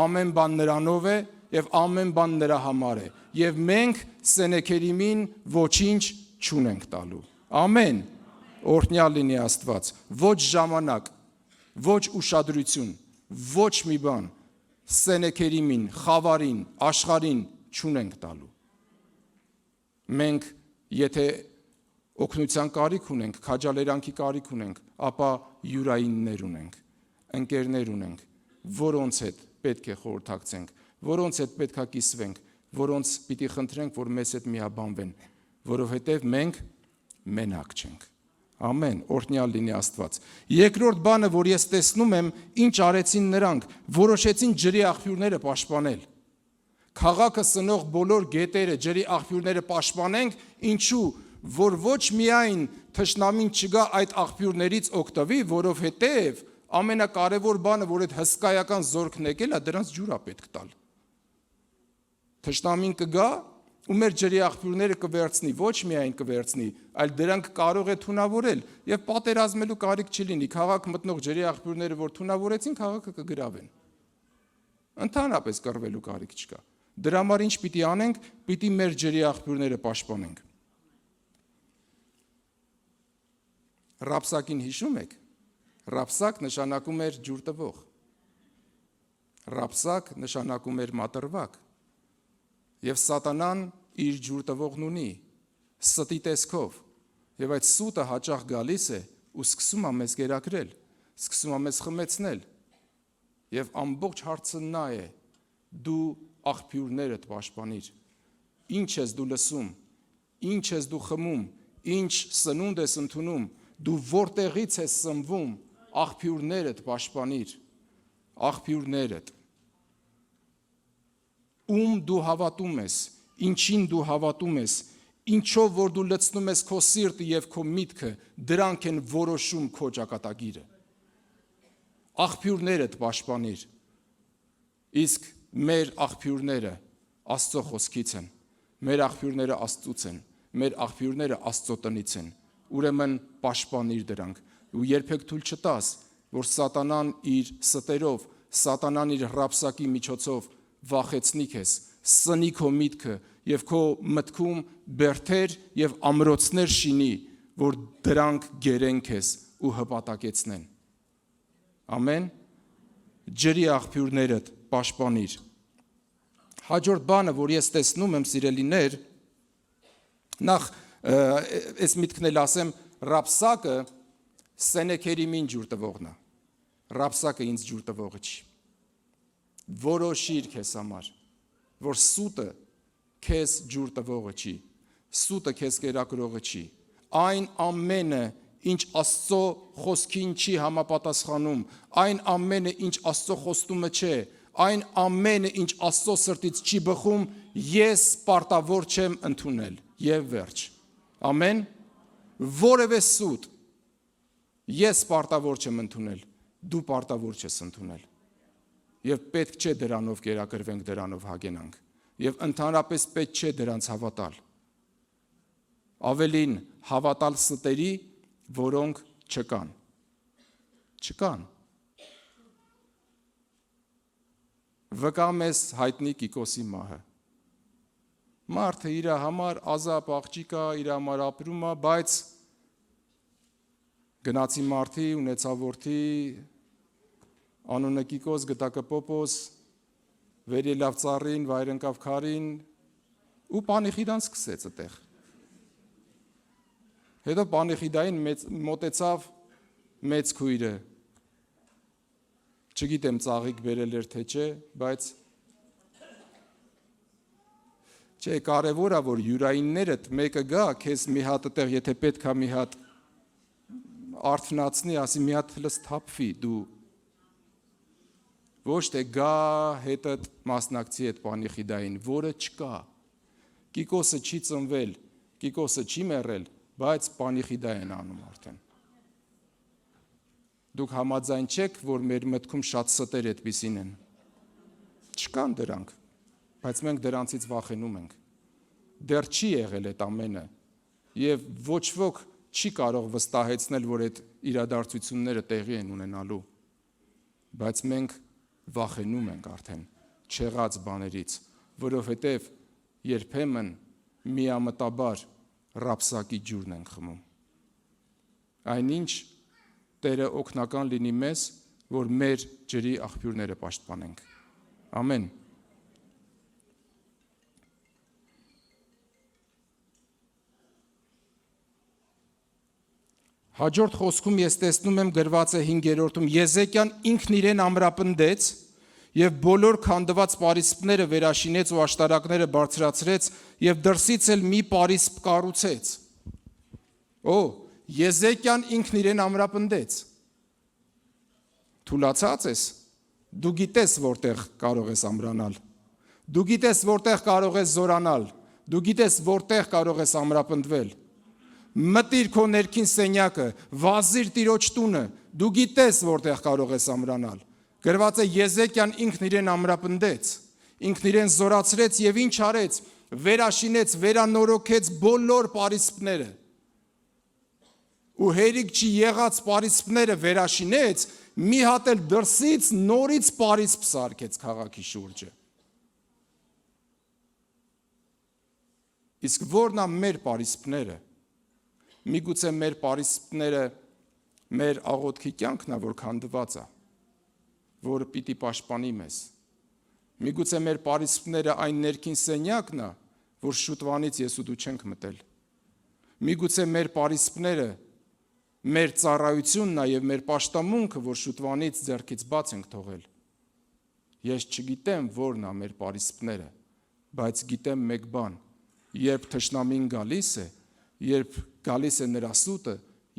ամեն բան նրանով է եւ ամեն բան նրա համար է։ Եվ մենք Սենեքերիմին ոչինչ չունենք տալու։ Ամեն։ Օրհնյալ լինի Աստված։ Ոչ ժամանակ, ոչ ուշադրություն, ոչ մի բան Սենեքերիմին, Խավարին, աշխարհին չունենք տալու։ Մենք եթե օգնության կարիք ունենք, քաջալերանքի կարիք ունենք, ապա յուրայիններ ունենք, ընկերներ ունենք, որոնց հետ պետք է խորհրդակցենք, որոնց հետ պետք է կիսվենք, որոնց պիտի խնդրենք, որ մեզ հետ միաբանվեն, որովհետև մենք մենակ չենք։ Ամեն, օրհնյալ լինի Աստված։ Երկրորդ բանը, որ ես տեսնում եմ, ինչ արեցին նրանք, որոշեցին ջրի աղբյուրները պաշտպանել։ Քաղաքը սնող բոլոր գետերը, ջրի աղբյուրները պաշտպանենք, ինչու, որ ոչ միայն թշնամին չգա այդ աղբյուրներից օգտվի, որովհետև ամենակարևոր բանը, որ այդ հսկայական զորքն եկել է, դրանց ջուր է պետք տալ։ Թշնամին կգա ու մեր ջրի աղբյուրները կվերցնի, ոչ միայն կվերցնի, այլ դրանք կարող է թունավորել եւ պատերազմելու կարիք չլինի։ Քաղաք մտնող ջրի աղբյուրները, որ թունավորեցին, քաղաքը կգրավեն։ Ընդհանրապես կռվելու կարիք չկա։ Դրա համար ինչ պիտի անենք, պիտի մեր ջրի աղբյուրները պաշտպանենք։ Ռապսակին հիշում եք։ Ռապսակ նշանակում էր ջուր տվող։ Ռապսակ նշանակում էր մատրվակ։ Եվ սատանան իր ջուր տվողն ունի, ստի տեսքով, եւ այդ սուտը հաճախ գալիս է ու սկսում է մեզ գերակրել, սկսում է մեզ խմեցնել, եւ ամբողջ հարցը նա է, դու աղբյուրներդ պաշտպանիր, ինչ ես դու լսում, ինչ ես դու խմում, ինչ սնունդ ես ընդունում, դու որտեղից ես սնվում, աղբյուրներդ պաշտպանիր, աղբյուրներդ ում դու հավատում ես, ինչին դու հավատում ես, ինչով որ դու լցնում ես քո սիրտը եւ քո միտքը, դրանք են որոշում քո ճակատագիրը։ Աղբյուրներդ պաշտպանիր։ Իսկ մեր աղբյուրները Աստծո խոսքից են, մեր աղբյուրները Աստծուց են, մեր աղբյուրները Աստծո տնից են։ Ուրեմն պաշտպանիր դրանք ու երբեք թույլ չտաս, որ սատանան իր ստերով, սատանան իր ռապսակի միջոցով վախեցնի քեզ, սնի քո միտքը եւ քո մտքում բերթեր եւ ամրոցներ շինի, որ դրանք գերեն քեզ ու հպատակեցնեն։ Ամեն։ Ջրի աղբյուրներդ պաշտպանիր։ Հաջորդ բանը, որ ես տեսնում եմ, սիրելիներ, նախ այս միտքն էլ ասեմ, ռապսակը Սենեքերիմին ջուր տվողն է։ Ռապսակը ինձ ջուր տվողը չի։ Որոշիր քեզ համար, որ սուտը քեզ ջուր տվողը չի, սուտը քեզ կերակրողը չի, այն ամենը, ինչ Աստծո խոսքին չի համապատասխանում, այն ամենը, ինչ Աստծո խոստումը չէ, այն ամենը, ինչ Աստծո սրտից չի բխում, ես պարտավոր չեմ ընդունել, եւ վերջ։ Ամեն։ Որևէ սուտ ես պարտավոր չեմ ընդունել, դու պարտավոր չես ընդունել։ Եվ պետք չէ դրանով կերակրվենք, դրանով հագենանք։ Եվ ընդհանրապես պետք չէ դրանց հավատալ։ Ավելին հավատալ ստերի, որոնք չկան։ Չկան։ Վկա մեզ հայտնի Կիկոսի մահը։ Մարդը իր համար ազապ աղջիկ է, իր համար ապրում է, բայց գնացի մարդի, ունեցավ որդի, անունը Կիկոս, գտակը Պոպոս, վեր ելավ ծառին, վայր ընկավ քարին ու պանիխիդան սկսեց այդտեղ։ Հետո պանիխիդային մոտեցավ մեծ քույրը։ Չգիտեմ ծաղիկ բերել էր թե չէ, բայց չէ, կարևոր է, որ յուրայիններդ մեկը գա, քեզ մի հատ այդտեղ, եթե պետք է մի հատ արթնացնի, ասի մի հատ հլս թափվի, դու ոչ թե գա հետդ մասնակցի այդ պանիխիդային, որը չկա, Կիկոսը չի ծնվել, Կիկոսը չի մեռել, բայց պանիխիդա են անում արդեն։ Դուք համաձայն չեք, որ մեր մտքում շատ ստեր այդպիսին են։ Չկան դրանք, բայց մենք դրանցից վախենում ենք։ Դեռ չի եղել այդ ամենը, եւ ոչ ոք չի կարող վստահեցնել, որ այդ իրադարձությունները տեղի են ունենալու, բայց մենք վախենում ենք արդեն չեղած բաներից, որովհետև երբեմն միամտաբար ռապսակի ջուրն ենք խմում։ Այնինչ Տերը օգնական լինի մեզ, որ մեր ջրի աղբյուրները պաշտպանենք։ Ամեն։ Հաջորդ խոսքում ես տեսնում եմ գրված է 5-րդում. Եզեկիան ինքն իրեն ամրապնդեց եւ բոլոր քանդված պարիսպները վերաշինեց ու աշտարակները բարձրացրեց եւ դրսից էլ մի պարիսպ կառուցեց։ Եզեկիան ինքն իրեն ամրապնդեց։ Թուլացած ես, դու գիտես որտեղ կարող ես ամրանալ, դու գիտես որտեղ կարող ես զորանալ, դու գիտես որտեղ կարող ես ամրապնդվել։ Մտիր քո ներքին սենյակը, վազիր Տիրոջ տունը, դու գիտես որտեղ կարող ես ամրանալ։ Գրված է Եզեկիան ինքն իրեն ամրապնդեց, ինքն իրեն զորացրեց եւ ինչ արեց, վերաշինեց, վերանորոգեց բոլոր պարիսպները։ Ու հերիք չի եղած պարիսպները վերաշինեց, մի հատ էլ դրսից նորից պարիսպ սարքեց քաղաքի շուրջը։ Իսկ որն է մեր պարիսպները։ Միգուցե մեր պարիսպները մեր աղոթքի կյանքն է, որ քանդված է, որը պիտի պաշտպանի մեզ։ Միգուցե մեր պարիսպները այն ներքին սենյակն է, որ շուտվանից ես ու դու չենք մտել։ Միգուցե մեր պարիսպները մեր ծառայությունն է եւ մեր պաշտամունքը, որ շուտվանից ձեռքից բաց ենք թողել։ Ես չգիտեմ որն է մեր պարիսպները, բայց գիտեմ մեկ բան. երբ թշնամին գալիս է, երբ գալիս է նրա սուտը,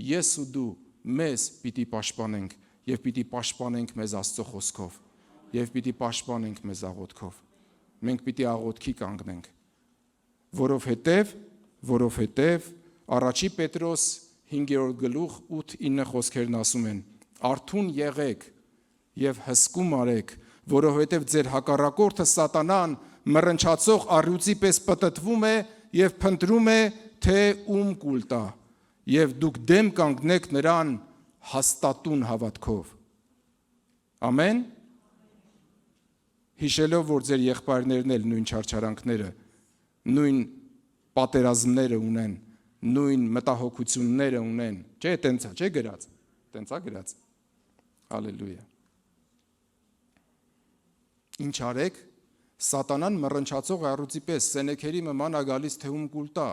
ես ու դու մեզ պիտի պաշտպանենք եւ պիտի պաշտպանենք մեզ Աստծո խոսքով եւ պիտի պաշտպանենք մեզ աղոթքով։ Մենք պիտի աղոթքի կանգնենք, որովհետեւ առաջի Պետրոս 5-րդ գլուխ 8-9 խոսքերն ասում են. Արթուն եղեք եւ հսկում արեք, որովհետեւ ձեր հակառակորդը Սատանան մռնչացող առյուծի պես պտտվում է եւ փնտրում է, թե ում կուլ տա, եւ դուք դեմ կանգնեք նրան հաստատուն հավատքով։ Ամեն։ Հիշելով, որ ձեր եղբայրներն էլ նույն չարչարանքները, նույն պատերազմները ունեն, նույն մտահոգությունները ունեն, չէ, տենց է, չէ գրած, տենց է գրած, հալելույա։ Ինչ արեք, Սատանան մռնչացող առյուծի պես սենեքերի նման է գալիս, թե ում կուլ տա,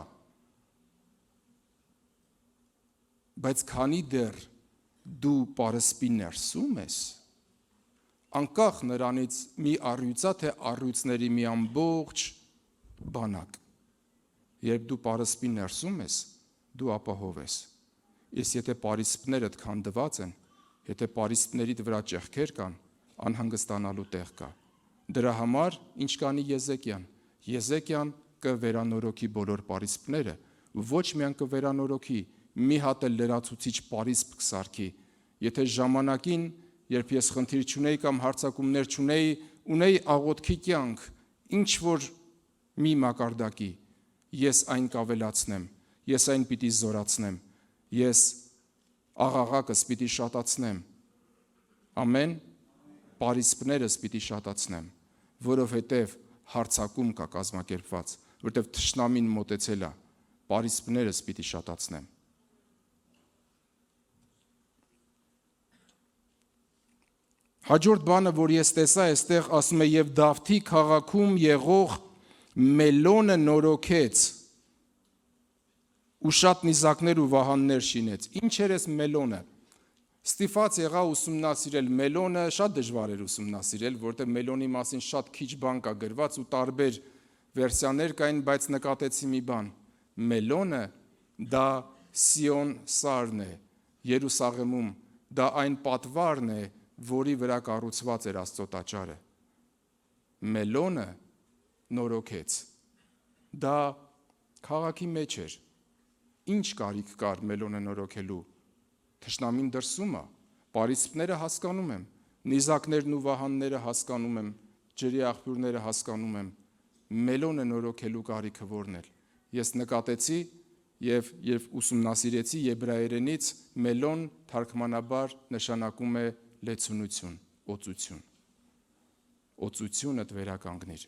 բայց քանի դեռ դու պարսպի ներսում ես, անկախ նրանից մի առյուծա, թե առյուծների մի ամբողջ բանակ, երբ դու պարսպի ներսում ես, դու ապահով ես։ Իսկ եթե պարիսպներդ քանդված են, եթե պարիսպներիդ վրա ճեղքեր կան, անհանգստանալու տեղ կա։ Դրա համար ինչ կանի Եզեկիան։ Եզեկիան կվերանորոգի բոլոր պարիսպները, ոչ միայն կվերանորոգի, մի հատ էլ լրացուցիչ պարիսպ կսարքի։ Եթե ժամանակին, երբ ես խնդիր չունեի կամ հարցակումներ չունեի, ունեի աղոթքի կյանք, ինչ որ մի մակարդակի, ես այն կավելացնեմ, ես այն պիտի զորացնեմ, ես աղաղակս պիտի շատացնեմ, ամեն, պարիսպներս պիտի շատացնեմ, որովհետև հարցակում կա կազմակերպված, որովհետև թշնամին մոտեցել է, պարիսպներս պիտի շատացնեմ։ Հաջորդ բանը, որ ես տեսա, այստեղ ասում է եւ Դավթի քաղաքում եղող Մելոնը նորոգեց ու շատ նիզակներ ու վահաններ շինեց։ Ինչ էր այս Մելոնը։ Ստիպված եղա ուսումնասիրել Մելոնը, շատ դժվար էր ուսումնասիրել, որտեղ Մելոնի մասին շատ քիչ բան կա գրված ու տարբեր վերսիաներ կային, բայց նկատեցի մի բան։ Մելոնը դա Սիոն սարն է, Երուսաղեմում, դա այն պատվարն է, որի վրա կառուցված էր Աստծո տաճարը։ Մելոնը նորոգեց։ դա քաղաքի մեջ էր։ Ինչ կարիք կար Մելոնը նորոգելու։ Թշնամին դրսում է, պարիսպները հասկանում եմ, նիզակներն ու վահանները հասկանում եմ, ջրի աղբյուրները հասկանում եմ, Մելոնը նորոգելու կարիքը որն է։ Ես նկատեցի եւ ուսումնասիրեցի եբրայերենից Մելոն թարգմանաբար նշանակում է լեցունություն, օծություն։ Օծությունդ վերականգնիր,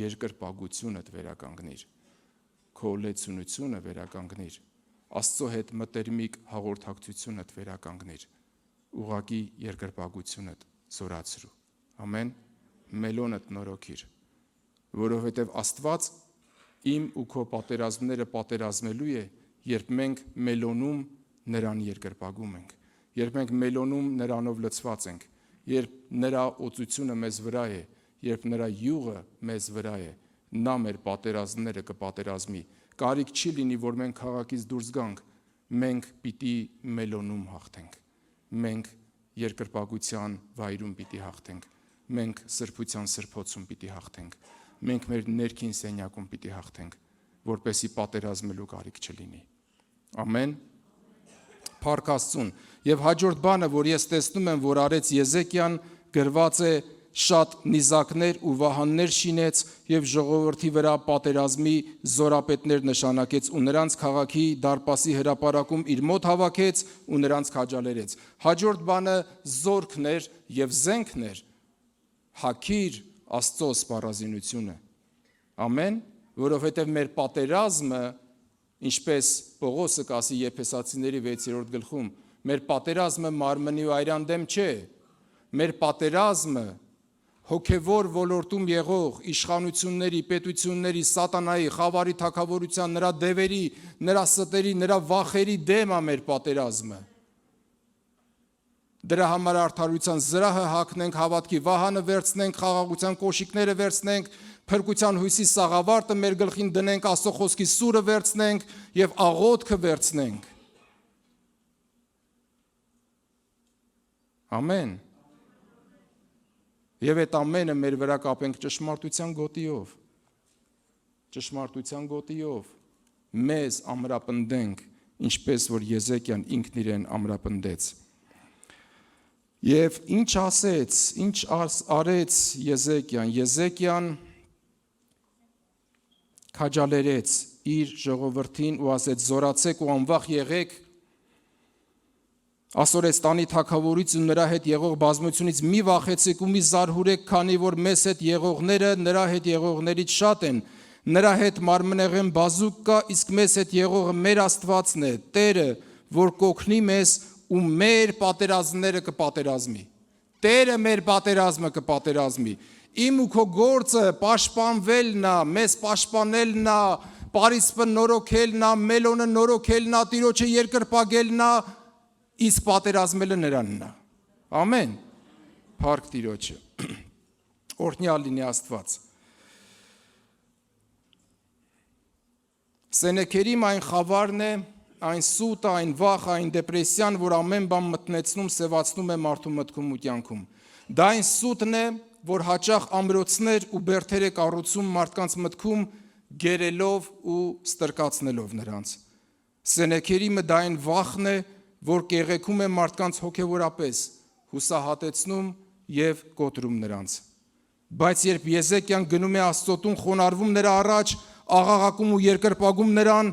երկրպագությունդ վերականգնիր, քո լեցունությունը վերականգնիր, Աստծո հետ մտերմիկ հաղորդակցությունդ վերականգնիր, ուղղակի երկրպագությունդ զորացրու։ Ամեն, Մելոնդ նորոգիր, որովհետև Աստված իմ ու քո պատերազմները պատերազմելու է, երբ մենք Մելոնում նրան երկրպագում ենք, երբ մենք Մելոնում նրանով լցված ենք, երբ նրա օծությունը մեզ վրա է, երբ նրա յուղը մեզ վրա է, նա մեր պատերազմները կպատերազմի։ Կարիք չի լինի, որ մենք քաղաքից դուրս գանք, մենք պիտի Մելոնում հաղթենք, մենք երկրպագության վայրում պիտի հաղթենք, մենք սրբության սրբոցում պիտի հաղթենք, մենք մեր ներքին սենյակում պիտի հաղթենք, որպեսզի պատերազմելու կարիք չլինի։ Ամեն։ Փառք Աստծուն։ Եվ հաջորդ բանը, որ ես տեսնում եմ, որ արեց Եզեկիան, գրված է շատ նիզակներ ու վահաններ շինեց եւ ժողովրդի վրա պատերազմի զորապետներ նշանակեց ու նրանց քաղաքի դարպասի հրապարակում իր մոտ հավաքեց ու նրանց քաջալերեց։ Հաջորդ բանը զորքն էր եւ զենքն էր։ Հակիր Աստծո սպառազինությունը։ Ամեն, որովհետեւ մեր պատերազմը, ինչպես Պողոսը կասի Եփեսացիների 6-րդ գլխում, մեր պատերազմը մարմնի ու այրան դեմ չէ։ Մեր պատերազմը հոգևոր ոլորտում եղող իշխանությունների, պետությունների, սատանայի, խավարի թագավորության, նրա դևերի, նրա ստերի, նրա վախերի դեմ է մեր պատերազմը։ Դրա համար արդարության զրահը հագնենք, հավատքի վահանը վերցնենք, խաղաղության կոշիկները վերցնենք, փրկության հույսի սաղավարտը մեր գլխին դնենք, Աստծո խոսքի սուրը վերցնենք եւ աղոթքը վերցնենք։ Ամեն։ Եվ այդ ամենը մեր վրա կապենք ճշմարտության գոտիով։ Ճշմարտության գոտիով մեզ ամրապնդենք, ինչպես որ Եզեկիան ինքն իրեն ամրապնդեց։ Եվ ինչ ասեց, ինչ արեց Եզեկիան։ Եզեկիան քաջալերեց իր ժողովրդին ու ասեց. զորացեք ու անվախ եղեք Ասորեստանի թագավորից ու նրա հետ եղող բազմությունից մի վախեցեք ու մի զարհուրեք, քանի որ մեզ հետ եղողները նրա հետ եղողներից շատ են։ Նրա հետ մարմնեղեն բազուկ կա, իսկ մեզ հետ եղողը մեր Աստվածն է, Տերը, որ կօգնի մեզ ու մեր պատերազմները կպատերազմի։ Տերը մեր պատերազմը կպատերազմի։ Իմ ու քո գործը պաշտպանվելն է, մեզ պաշտպանելն է, պարիսպը նորոգելն է, Մելոնը նորոգելն է, Տիրոջը երկրպագելն է, իսկ պատերազմելը նրանն է։ Ամեն։ Փառք Տիրոջը։ Օրհնյալ լինի Աստված։ Սենեքերիմ այն խավարն է, այն սուտը, այն վախը, այն դեպրեսիան, որ ամեն բան մտնեցնում, սևացնում է մարդու մտքում ու կյանքում։ Դա այն սուտն է, որ հաճախ ամրոցներ ու բերդեր է կառուցում մարդկանց մտքում, գերելով ու ստրկացնելով նրանց։ Սենեքերիմը դա այն վախն է, որ կեղեքում է մարդկանց հոգևորապես, հուսահատեցնում եւ կոտրում նրանց։ Բայց երբ Եզեկիան գնում է Աստծո տուն, խոնարհվում նրա առաջ, աղաղակում ու երկրպագում նրան,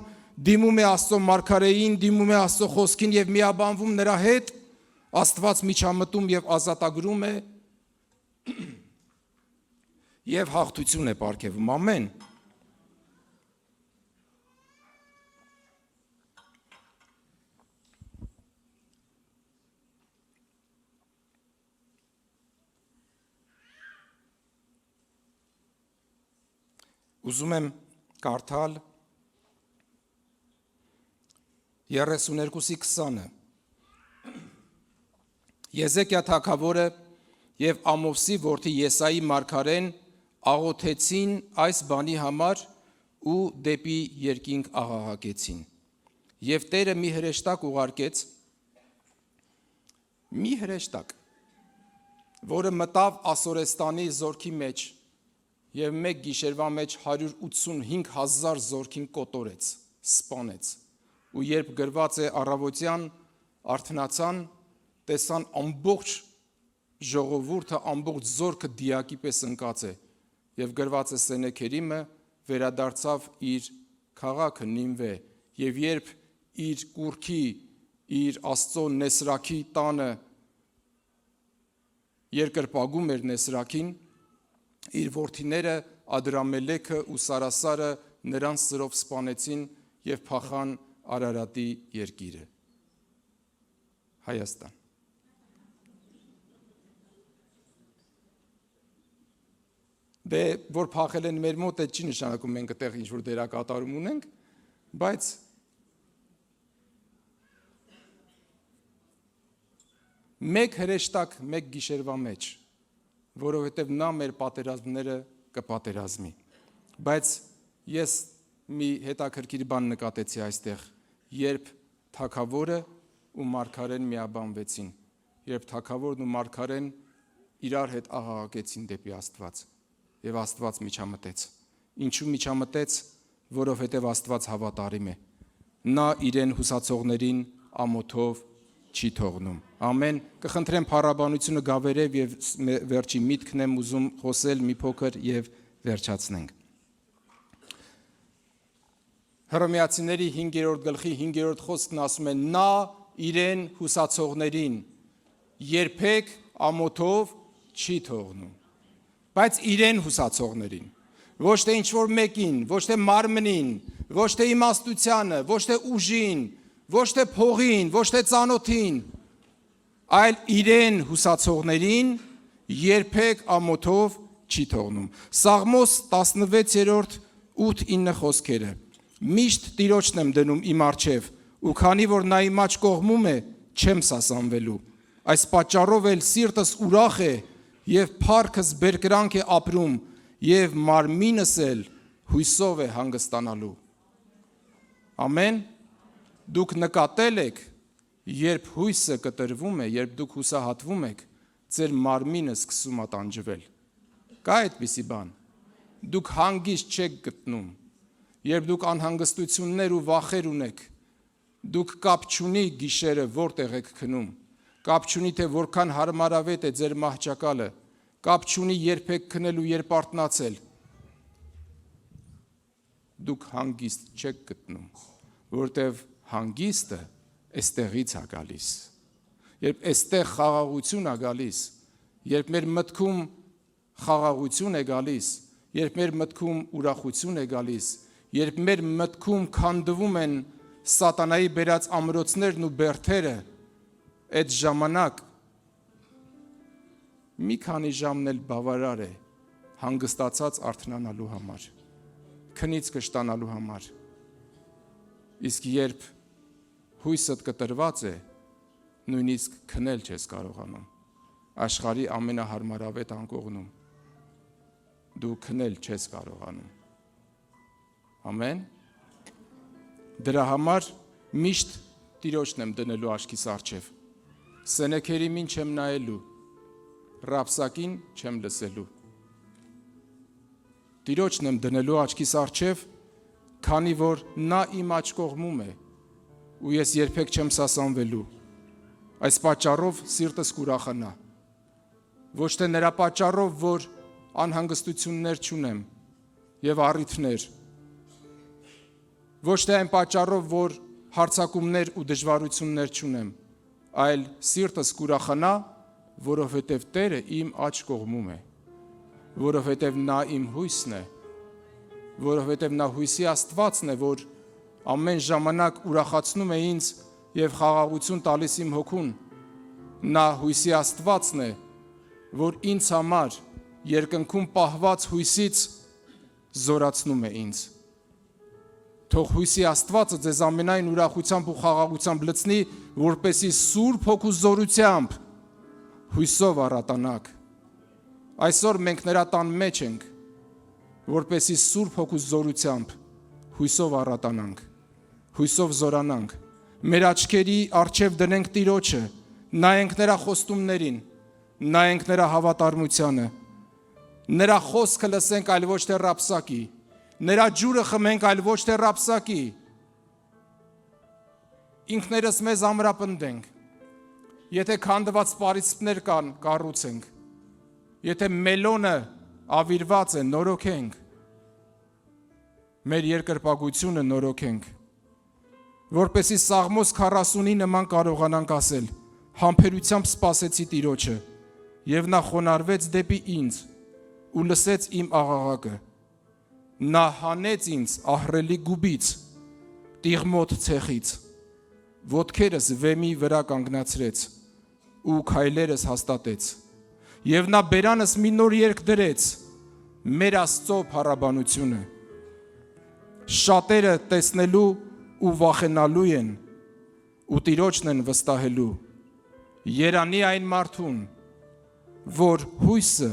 դիմում է Աստծո մարգարեին, դիմում է Աստծո խոսքին եւ միաբանվում նրա հետ, Աստված միջամտում եւ ազատագրում է եւ հաղթություն է պարգևում։ Ամեն։ Ուզում եմ կարդալ 32:20-ը։ Եզեկիա թագավորը եւ Ամովսի որդի Եսայի մարգարեն աղոթեցին այս բանի համար ու դեպի երկինք աղաղակեցին։ Եվ Տերը մի հրեշտակ ուղարկեց, որը մտավ Ասորեստանի զորքի մեջ Եվ մեկ գիշերվա մեջ 185,000 զորքին կոտորեց, սպանեց։ Ու երբ գրված է առավոտյան արթնացան, տեսան ամբողջ ժողովուրդը, ամբողջ զորքը դիակի պես ընկած է։ Եվ գրված է Սենեքերիմը վերադարձավ իր քաղաքը Նինվե, եւ երբ իր կուռքի, իր Աստծո Նեսրաքի տանը երկրպագում էր Նեսրաքին, իր որդիները Ադրամելեքը ու Սարասարը նրանց սրով սպանեցին եւ փախան Արարատի երկիրը։ Հայաստան։ Դե որ փախել են մեր մոտ, այդ չի նշանակում մենք այդտեղ ինչ-որ դերակատարում ունենք, բայց մեկ հրեշտակ, մեկ գիշերվա մեջ, որովհետև նա մեր պատերազմները կպատերազմի։ Բայց ես մի հետաքրքիր բան նկատեցի այստեղ, երբ թագավորը ու մարգարեն միաբանվեցին, երբ թագավորն ու մարգարեն իրար հետ աղաղակեցին դեպի Աստված, եւ Աստված միջամտեց։ Ինչու միջամտեց, որովհետև Աստված հավատարիմ է։ Նա իրեն հուսացողներին ամոթով չի թողնում։ Ամեն։ Կխնդրեմ փառաբանությունը գավերև եւ վերջի միտքն եմ ուզում խոսել մի փոքր եւ վերջացնենք։ Հռոմեացիների 5-րդ գլխի 5-րդ խոսքն ասում է. նա իրեն հուսացողներին երբեք ամոթով չի թողնում։ Բայց իրեն հուսացողներին, ոչ թե ինչ-որ մեկին, ոչ թե մարմնին, ոչ թե իմաստությանը, ոչ թե ուժին, ոչ թե փողին, ոչ թե ծանոթին, այլ իրեն հուսացողներին երբեք ամոթով չի թողնում։ Սաղմոս 16-րդ 8-9 խոսքերը. Միշտ Տիրոջն եմ դնում իմ առջև, ու քանի որ նա իմ աջ կողմում է, չեմ սասանվելու։ Այս պատճառով էլ սիրտս ուրախ է եւ փառքս բերկրանք է ապրում եւ մարմինս էլ հույսով է հանգստանալու։ Ամեն։ Դուք նկատել եք, երբ հույսը կտրվում է, երբ դուք հուսահատվում եք, ձեր մարմինը սկսում է տանջվել։ Կա այդպիսի բան։ Դուք հանգիստ չեք գտնում, երբ դուք անհանգստություններ ու վախեր ունեք, դուք կապ չունի գիշերը որտեղ եք քնում, կապ չունի թե որքան հարմարավետ է ձեր մահճակալը, կապ չունի երբ եք քնել ու երբ արթնացել, դուք հանգիստ չեք գտնում, որտև հանգիստը էստեղից է գալիս։ Երբ էստեղ խաղաղություն է գալիս, երբ մեր մտքում խաղաղություն է գալիս, երբ մեր մտքում ուրախություն է գալիս, երբ մեր մտքում քանդվում են սատանայի բերած ամրոցներն ու բերդերը, այդ ժամանակ մի քանի ժամն էլ բավարար է հանգստացած արթնանալու համար, քնից կշտանալու համար։ Իսկ երբ հույսդ կտրված է, նույնիսկ քնել չես կարողանում, աշխարհի ամենահարմարավետ անկողնում, դու քնել չես կարողանում։ Ամեն։ Դրա համար միշտ Տիրոջն եմ դնելու աչքիս առջև, Սենեքերիմին չեմ նայելու, Ռաբսակին չեմ լսելու, Տիրոջն եմ դնելու աչքիս առջև, քանի որ նա իմ աջ կողմում է, ու ես երբեք չեմ սասանվելու, այս պատճառով սիրտս կուրախանա, ոչ թե նրա պատճառով, որ անհանգստություններ չունեմ և առիթներ, ոչ թե այն պատճառով, որ հարձակումներ ու դժվարություններ չունեմ, այլ սիրտս կուրախանա, որովհետև Տերը իմ աջ կողմում է, որովհետև նա իմ հույսն է, որովհետև նա հույսի Աստվածն է, որ ամեն ժամանակ ուրախացնում է ինձ և խաղաղություն տալիս իմ հոգուն, նա հույսի Աստվածն է, որ ինձ համար երկնքում պահված հույսից զորացնում է ինձ։ Թող հույսի Աստվածը ձեզ ամենայն ուրախությամբ ու խաղաղությամբ լցնի, որպեսզի սուրբ հոգու զորությամբ հույսով առատանաք։ Այսօր մենք նրա տան մեջ ենք, որպեսզի սուրբ հոգու զորությամբ հույսով առատանանք, հույսով զորանանք, մեր աչքերի առջև դնենք Տիրոջը, նայենք նրա խոստումներին, նայենք նրա հավատարմությանը Նրա խոսքը լսենք, այլ ոչ թե ռապսակի։ Նրա ջուրը խմենք, այլ ոչ թե ռապսակի։ Ինքներս մեզ ամրապնդենք։ Եթե քանդված պարիսպներ կան, կառուցենք։ Եթե մելոնը ավիրված է, նորոգենք։ Մեր երկրպագությունը նորոգենք։ Որպեսզի Սաղմոս 40-ի նման կարողանանք ասել. համբերությամբ սպասեցի Տիրոջը, եւ նա խոնարհվեց դեպի ինձ ու լսեց իմ աղաղակը։ Նա հանեց ինձ ահռելի գուբից, տիղմոտ ցեխից, ոտքերս վեմի վրա կանգնացրեց ու քայլերս հաստատեց։ Եվ նա բերանս մի նոր երգ դրեց, մեր Աստծո փառաբանությունը։ Շատերը տեսնելու ու վախենալու են ու Տիրոջն են վստահելու։ Երանի այն մարդուն, որ հույսը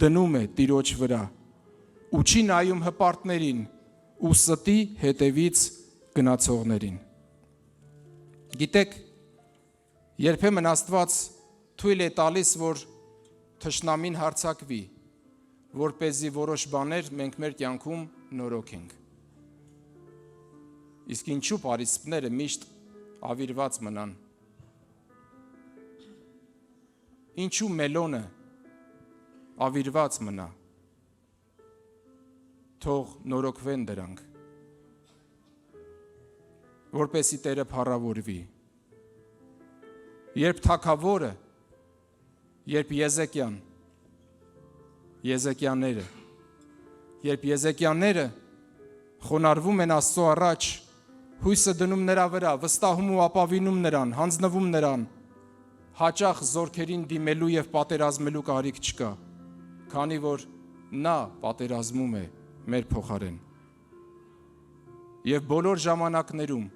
դնում է Տիրոջ վրա ու չի նայում հպարտներին ու ստի հետևից գնացողներին։ Գիտեք, երբեմն Աստված թույլ է տալիս, որ թշնամին հարձակվի, որպեսզի որոշ բաներ մենք մեր կյանքում նորոգենք։ Իսկ ինչու պարիսպները միշտ ավիրված մնան։ Ինչու մելոնը ավիրված մնա։ Թող նորոգվեն դրանք, որպեսզի Տերը փառավորվի։ Երբ թագավորը, երբ Եզեկյանները խոնարհվում են Աստծո առաջ, հույսը դնում նրա վրա, վստահում ու ապավինում նրան, հանձնվում նրան, հաճախ զորքերին դիմելու եւ պատերազմելու կարիք չկա, քանի որ նա պատերազմում է մեր փոխարեն։ Եվ բոլոր ժամանակներում,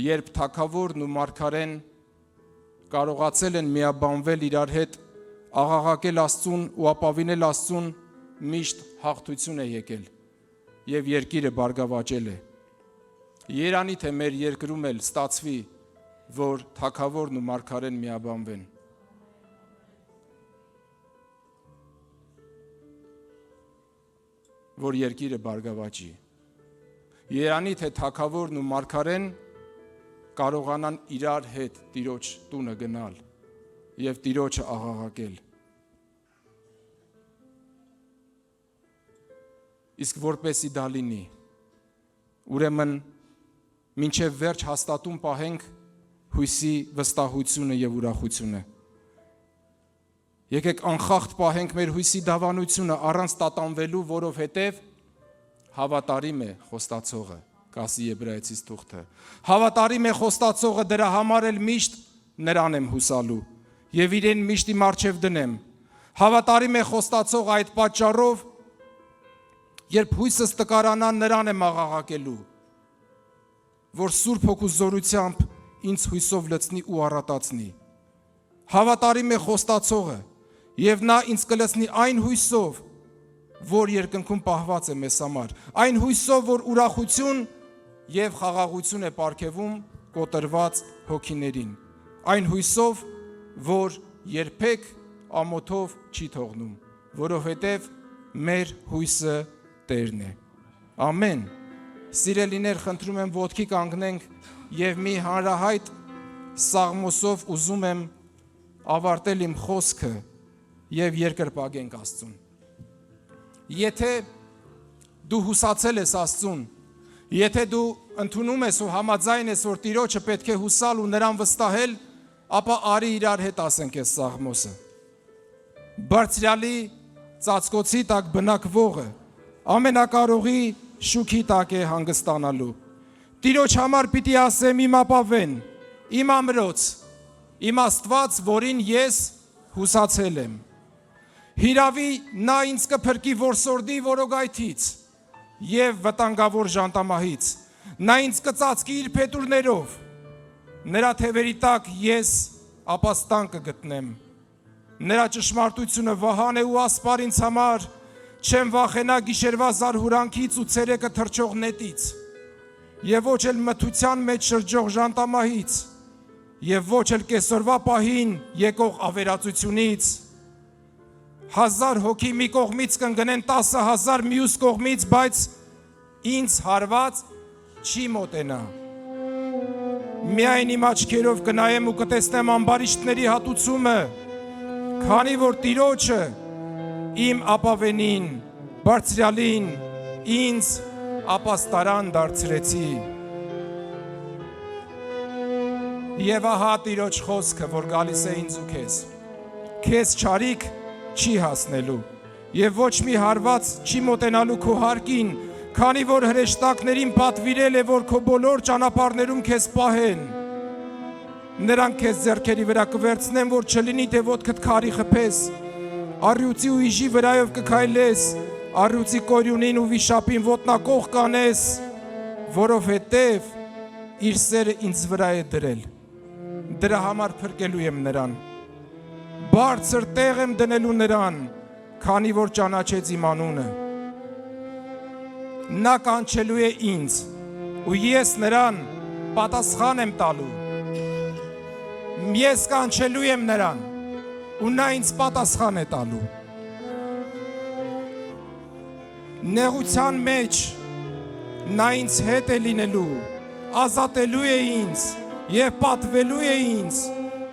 երբ թագավորն ու մարգարեն կարողացել են միաբանվել իրար հետ, աղաղակել Աստծուն ու ապավինել Աստծուն, միշտ հաղթություն է եկել եւ երկիրը բարգավաճել է։ Երանի թե մեր երկրում էլ ստացվի, որ թագավորն ու մարգարեն միաբանվեն։ Որ երկիրը բարգավաճի։ Երանի թե թագավորն ու մարգարեն կարողանան իրար հետ Տիրոջ տունը գնալ եւ Տիրոջը աղաղակել։ Իսկ որպեսի դա լինի, ուրեմն մինչև վերջ հաստատում պահենք հույսի վստահությունը եւ ուրախությունը։ Եկեք անխախտ պահենք մեր հույսի դավանությունը առանց տատանվելու, որովհետև հավատարիմ է խոստացողը, կասի Եբրայեցիս թուղթը։ Հավատարիմ է խոստացողը, դրա համար էլ միշտ նրան եմ հուսալու եւ իրեն միշտ իմ առջև դնեմ։ Հավատարիմ է խոստացողը, այդ պատճառով, երբ հույսս տկարանա, նրան եմ աղաղակելու, որ Սուրբ Հոգու զորությամբ ինձ հույսով լցնի ու առատացնի։ Հավատարիմ է խոստացողը, եւ նա ինձ կլցնի այն հույսով, որ երկնքում պահված է մեզ համար, այն հույսով, որ ուրախություն եւ խաղաղություն է պարգևում կոտրված հոգիներին, այն հույսով, որ երբեք ամոթով չի թողնում, որովհետեւ մեր հույսը Տերն է։ Ամեն։ Սիրելիներ, խնդրում եմ ոտքի կանգնենք եւ մի հանրահայտ սաղմոսով ուզում եմ ավարտել իմ խոսքը եւ երկրպագենք Աստծուն։ Եթե դու հուսացել ես Աստծուն, եթե դու ընդունում ես ու համաձայն ես, որ Տիրոջը պետք է հուսալ ու նրան վստահել, ապա արի իրար հետ ասենք այս սաղմոսը։ Բարձրյալի ծածկոցի տակ բնակվողը ամենակարողի շուքի տակ է հանգստանալու։ Տիրոջ համար պիտի ասեմ իմ ապավեն, իմ ամրոց, իմ Աստված, որին ես հուսացել եմ։ Հիրավի նա ինձ կփրկի որսորդի որոգայթից եւ վտանգավոր ժանտամահից։ Նա ինձ կծածկի իր փետուրներով։ Նրա թևերի տակ ես ապաստան կգտնեմ։ Նրա ճշմարտությունը վահան է ու ասպար ինձ համար, չեմ վախենա գիշերվա զարհուրանքից ու ցերեկը թռչող նետից, եւ ոչ էլ մթության մեջ շրջող ժանտամահից, եւ ոչ էլ կեսօրվա պահին եկող ավերածությունից, 1000 հոգի մի կողմից կընկնեն 10,000 մյուս կողմից, բայց ինձ հարված չի մոտենա։ Միայն իմ աչքերով կնայեմ ու կտեսնեմ ամբարիշտների հատուցումը, քանի որ Տիրոջը իմ ապավենին, բարձրյալին, ինձ ապաստարան դարձրեցի։ Եվ ահա Տիրոջ խոսքը, որ գալիս է ինձ ու քեզ չարիք չի հասնելու, և ոչ մի հարված չի մոտենալու քո հարկին, քանի որ հրեշտակներին պատվիրել է, որ քո բոլոր ճանապարհներում քեզ պահեն։ Նրանք քեզ ձեռքերի վրա կվերցնեն, որ չլինի, թե ոտքդ քարի խփես, առյուծի ու իժի վրայով կքայլես, առյուծի կորյունին ու վիշապին ոտնակոխ կանես, որովհետև իր սերը ինձ վրա է դրել։ Դրա համար փրկելու եմ նրան, բարձր տեղ եմ դնելու նրան, քանի որ ճանաչեց իմ անունը։ Նա կանչելու է ինձ, ու ես նրան պատասխան եմ տալու։ Ես կանչելու եմ նրան, ու նա ինձ պատասխան է տալու։ Նեղության մեջ նա ինձ հետ է լինելու, ազատելու է ինձ և պատվելու է ինձ,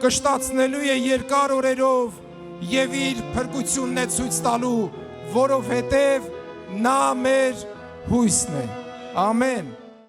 կշտացնելու է երկար օրերով և իր փրկությունն է ցույց տալու, որովհետև նա մեր հույսն է։ Ամեն։